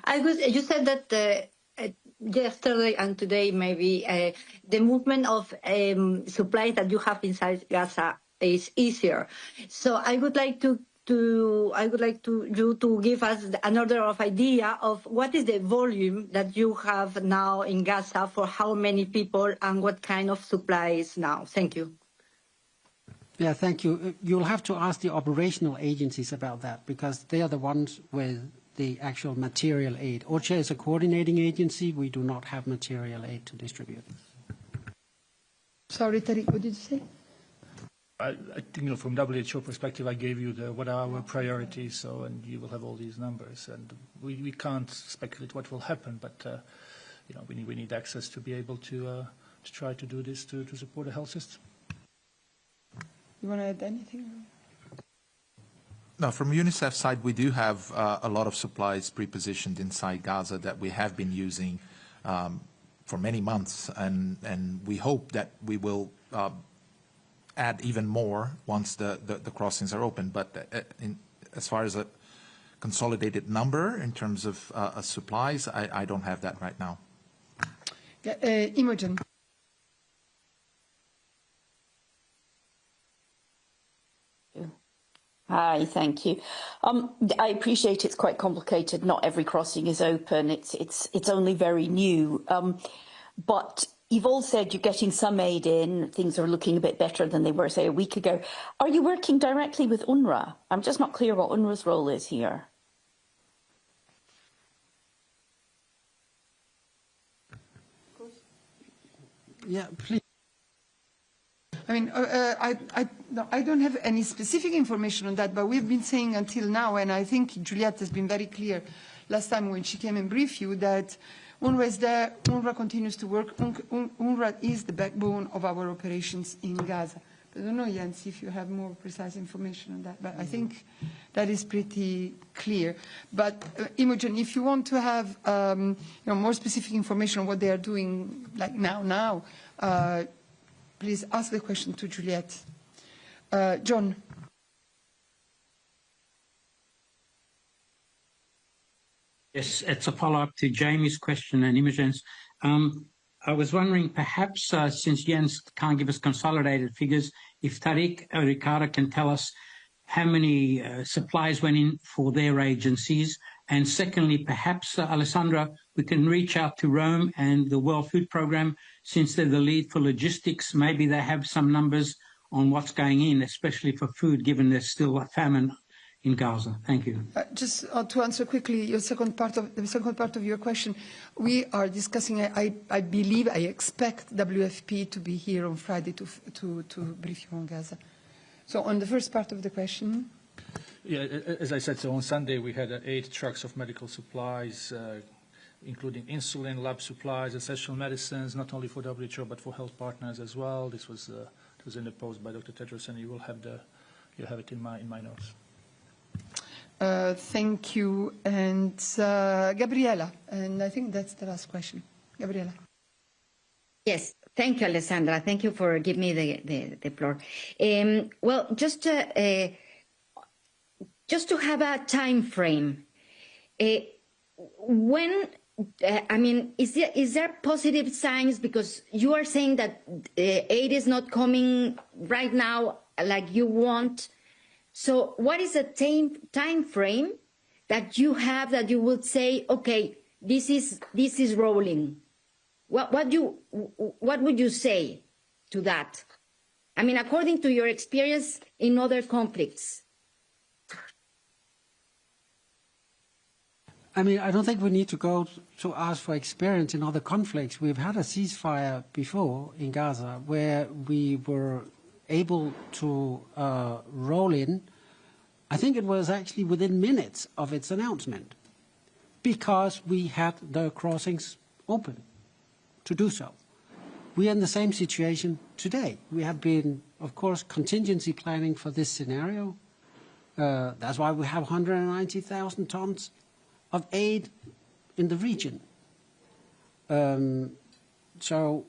You said that yesterday and today maybe the movement of supplies that you have inside Gaza is easier. So I would like you to give us an order of idea of what is the volume that you have now in Gaza for how many people and what kind of supplies now. Thank you. Yeah, thank you. You'll have to ask the operational agencies about that because they are the ones with the actual material aid. OCHA is a coordinating agency. We do not have material aid to distribute. Sorry, Tariq, what did you say? I think, from WHO perspective, I gave you what are our priorities, and you will have all these numbers. And we can't speculate what will happen, but we need access to be able to try to do this to support the health system. You want to add anything? No, from UNICEF's side, we do have a lot of supplies pre-positioned inside Gaza that we have been using for many months, and we hope that we will add even more once the crossings are open. But as far as a consolidated number in terms of supplies, I don't have that right now. Imogen. Hi, thank you. I appreciate it's quite complicated. Not every crossing is open. It's only very new. But you've all said you're getting some aid in. Things are looking a bit better than they were, say, a week ago. Are you working directly with UNRWA? I'm just not clear what UNRWA's role is here. Yeah, please. I mean, I don't have any specific information on that, but we've been saying until now, and I think Juliette has been very clear last time when she came and briefed you, that UNRWA is there, UNRWA continues to work, UNRWA is the backbone of our operations in Gaza. I don't know, Jens, if you have more precise information on that, but I think that is pretty clear. But Imogen, if you want to have more specific information on what they are doing, like now, please ask the question to Juliette. John. Yes, it's a follow-up to Jamie's question and Imogen's. I was wondering, perhaps since Jens can't give us consolidated figures, if Tariq or Ricardo can tell us how many supplies went in for their agencies And secondly, perhaps, Alessandra, we can reach out to Rome and the World Food Programme, since they're the lead for logistics. Maybe they have some numbers on what's going in, especially for food, given there's still a famine in Gaza. Thank you. Just to answer quickly your second part of your question, we are discussing. I believe, I expect WFP to be here on Friday to brief you on Gaza. So on the first part of the question. Yeah, as I said, so on Sunday we had 8 trucks of medical supplies, including insulin, lab supplies, essential medicines, not only for WHO but for health partners as well. This was in the post by Dr. Tedros, and you will have it in my notes. Thank you, and Gabriela, and I think that's the last question. Gabriela. Yes, thank you, Alessandra. Thank you for giving me the floor. Well, just to have a time frame, when, I mean, is there positive signs? Because you are saying that aid is not coming right now like you want. So what is the time frame that you have that you would say, okay, this is rolling? What would you say to that? I mean, according to your experience in other conflicts. I mean, I don't think we need to go to ask for experience in other conflicts. We've had a ceasefire before in Gaza where we were able to roll in. I think it was actually within minutes of its announcement, because we had the crossings open to do so. We are in the same situation today. We have been, of course, contingency planning for this scenario. That's why we have 190,000 tons of aid in the region. So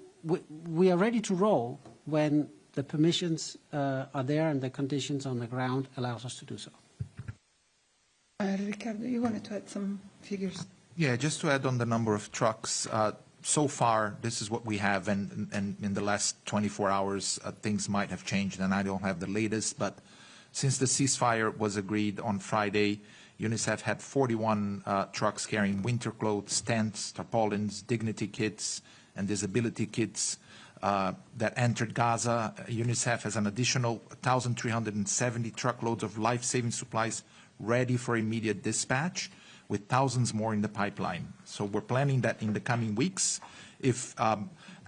we are ready to roll when the permissions are there and the conditions on the ground allows us to do so. Ricardo, you wanted to add some figures? Yeah, just to add on the number of trucks. So far, this is what we have, and in the last 24 hours, things might have changed, and I don't have the latest, but since the ceasefire was agreed on Friday, UNICEF had 41 trucks carrying winter clothes, tents, tarpaulins, dignity kits, and disability kits that entered Gaza. UNICEF has an additional 1,370 truckloads of life-saving supplies ready for immediate dispatch, with thousands more in the pipeline. So we're planning that in the coming weeks, if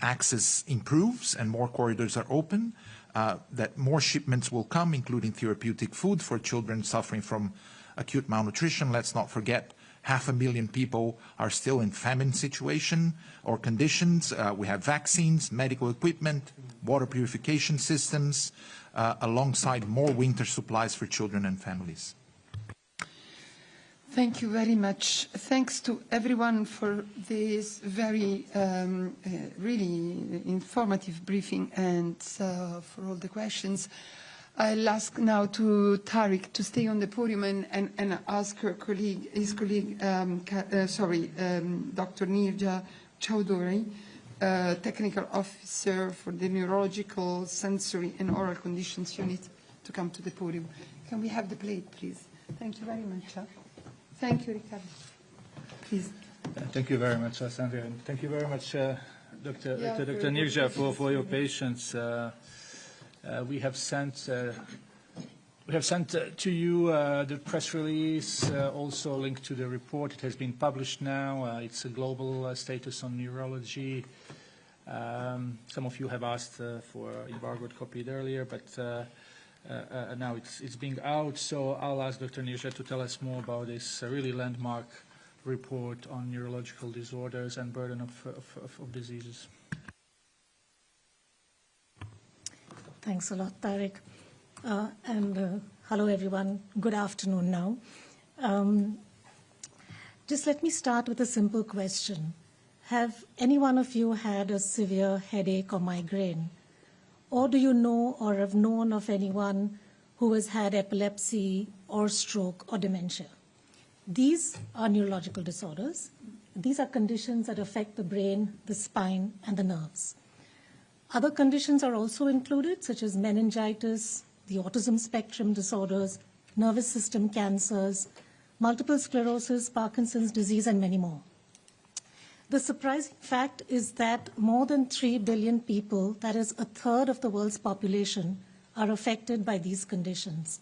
access improves and more corridors are open, that more shipments will come, including therapeutic food for children suffering from acute malnutrition. Let's not forget, 500,000 people are still in famine situation or conditions. We have vaccines, medical equipment, water purification systems, alongside more winter supplies for children and families. Thank you very much. Thanks to everyone for this very, really informative briefing and for all the questions. I'll ask now to Tariq to stay on the podium and ask his colleague, Dr. Nirja Chowdhury, Technical Officer for the Neurological, Sensory and Oral Conditions Unit, to come to the podium. Can we have the plate, please? Thank you very much. Thank you, Ricardo. Please. Thank you very much, Alessandra, and thank you very much, Dr. Nirja, for your patience. We have sent to you the press release, also linked to the report. It has been published now. It's a global status on neurology. Some of you have asked for embargoed copy earlier, but now it's being out. So I'll ask Dr. Nirja to tell us more about this really landmark report on neurological disorders and burden of diseases. Thanks a lot, Tariq. And hello, everyone. Good afternoon now. Just let me start with a simple question. Have any one of you had a severe headache or migraine? Or do you know or have known of anyone who has had epilepsy or stroke or dementia? These are neurological disorders. These are conditions that affect the brain, the spine, and the nerves. Other conditions are also included, such as meningitis, the autism spectrum disorders, nervous system cancers, multiple sclerosis, Parkinson's disease, and many more. The surprising fact is that more than 3 billion people, that is a third of the world's population, are affected by these conditions.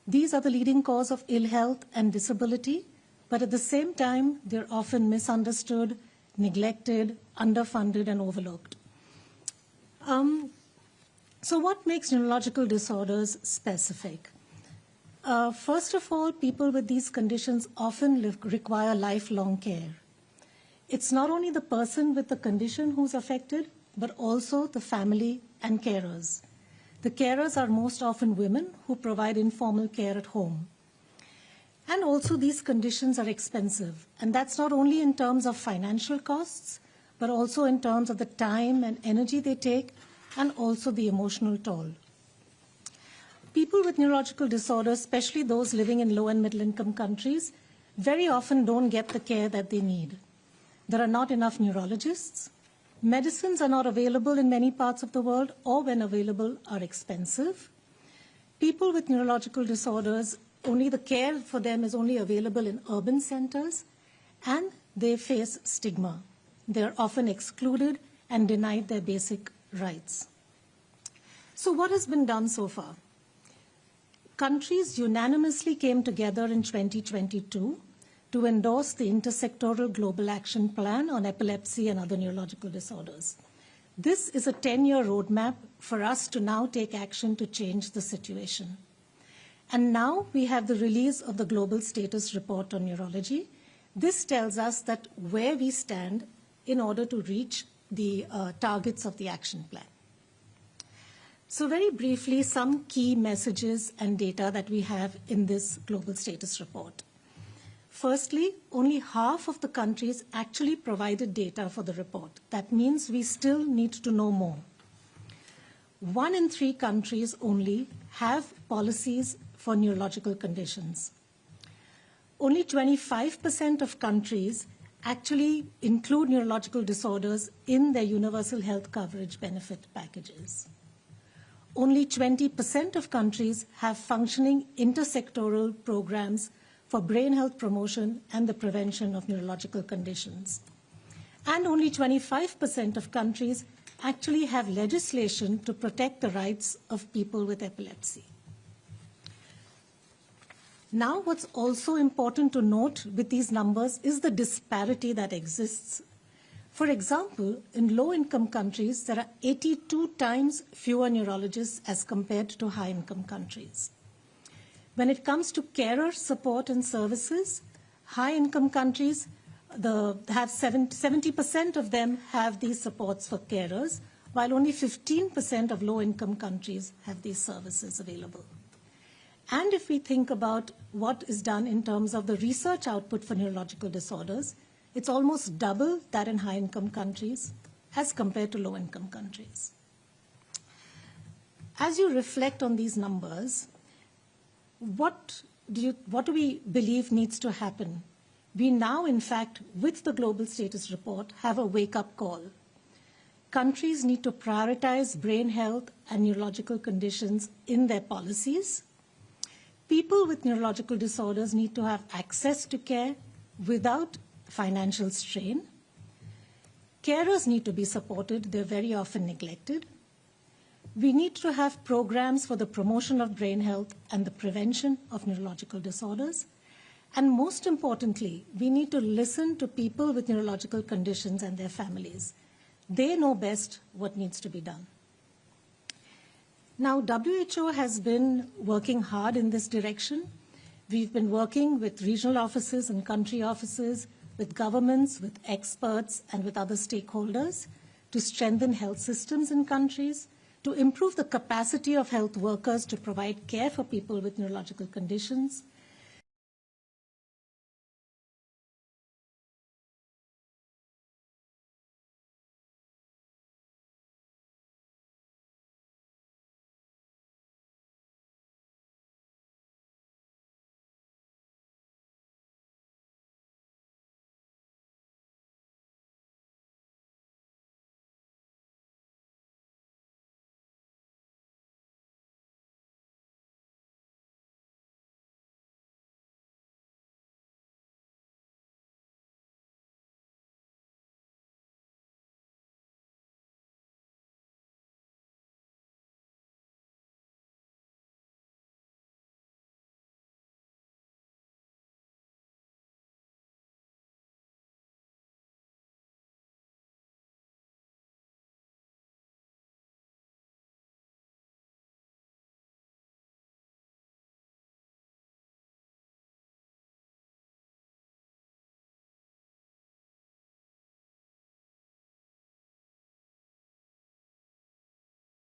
These are the leading cause of ill health and disability, but at the same time, they're often misunderstood, neglected, underfunded, and overlooked. So what makes neurological disorders specific? First of all, people with these conditions often require lifelong care. It's not only the person with the condition who's affected, but also the family and carers. The carers are most often women who provide informal care at home. And also these conditions are expensive. And that's not only in terms of financial costs, but also in terms of the time and energy they take, and also the emotional toll. People with neurological disorders, especially those living in low and middle income countries, very often don't get the care that they need. There are not enough neurologists. Medicines are not available in many parts of the world, or when available, are expensive. People with neurological disorders, only the care for them is only available in urban centers, and they face stigma. They're often excluded and denied their basic rights. So what has been done so far? Countries unanimously came together in 2022 to endorse the Intersectoral Global Action Plan on Epilepsy and Other Neurological Disorders. This is a 10-year roadmap for us to now take action to change the situation. And now we have the release of the Global Status Report on Neurology. This tells us that where we stand in order to reach the targets of the action plan. So very briefly, some key messages and data that we have in this Global Status Report. Firstly, only half of the countries actually provided data for the report. That means we still need to know more. 1 in 3 countries only have policies for neurological conditions. Only 25% of countries actually include neurological disorders in their universal health coverage benefit packages. Only 20% of countries have functioning intersectoral programs for brain health promotion and the prevention of neurological conditions. And only 25% of countries actually have legislation to protect the rights of people with epilepsy. Now, what's also important to note with these numbers is the disparity that exists. For example, in low-income countries, there are 82 times fewer neurologists as compared to high-income countries. When it comes to carer support and services, high-income countries have 70% of them have these supports for carers, while only 15% of low-income countries have these services available. And if we think about what is done in terms of the research output for neurological disorders, it's almost double that in high-income countries as compared to low-income countries. As you reflect on these numbers, what do we believe needs to happen? We now, in fact, with the Global Status Report, have a wake-up call. Countries need to prioritize brain health and neurological conditions in their policies. People with neurological disorders need to have access to care without financial strain. Carers need to be supported. They're very often neglected. We need to have programs for the promotion of brain health and the prevention of neurological disorders. And most importantly, we need to listen to people with neurological conditions and their families. They know best what needs to be done. Now, WHO has been working hard in this direction. We've been working with regional offices and country offices, with governments, with experts, and with other stakeholders to strengthen health systems in countries, to improve the capacity of health workers to provide care for people with neurological conditions,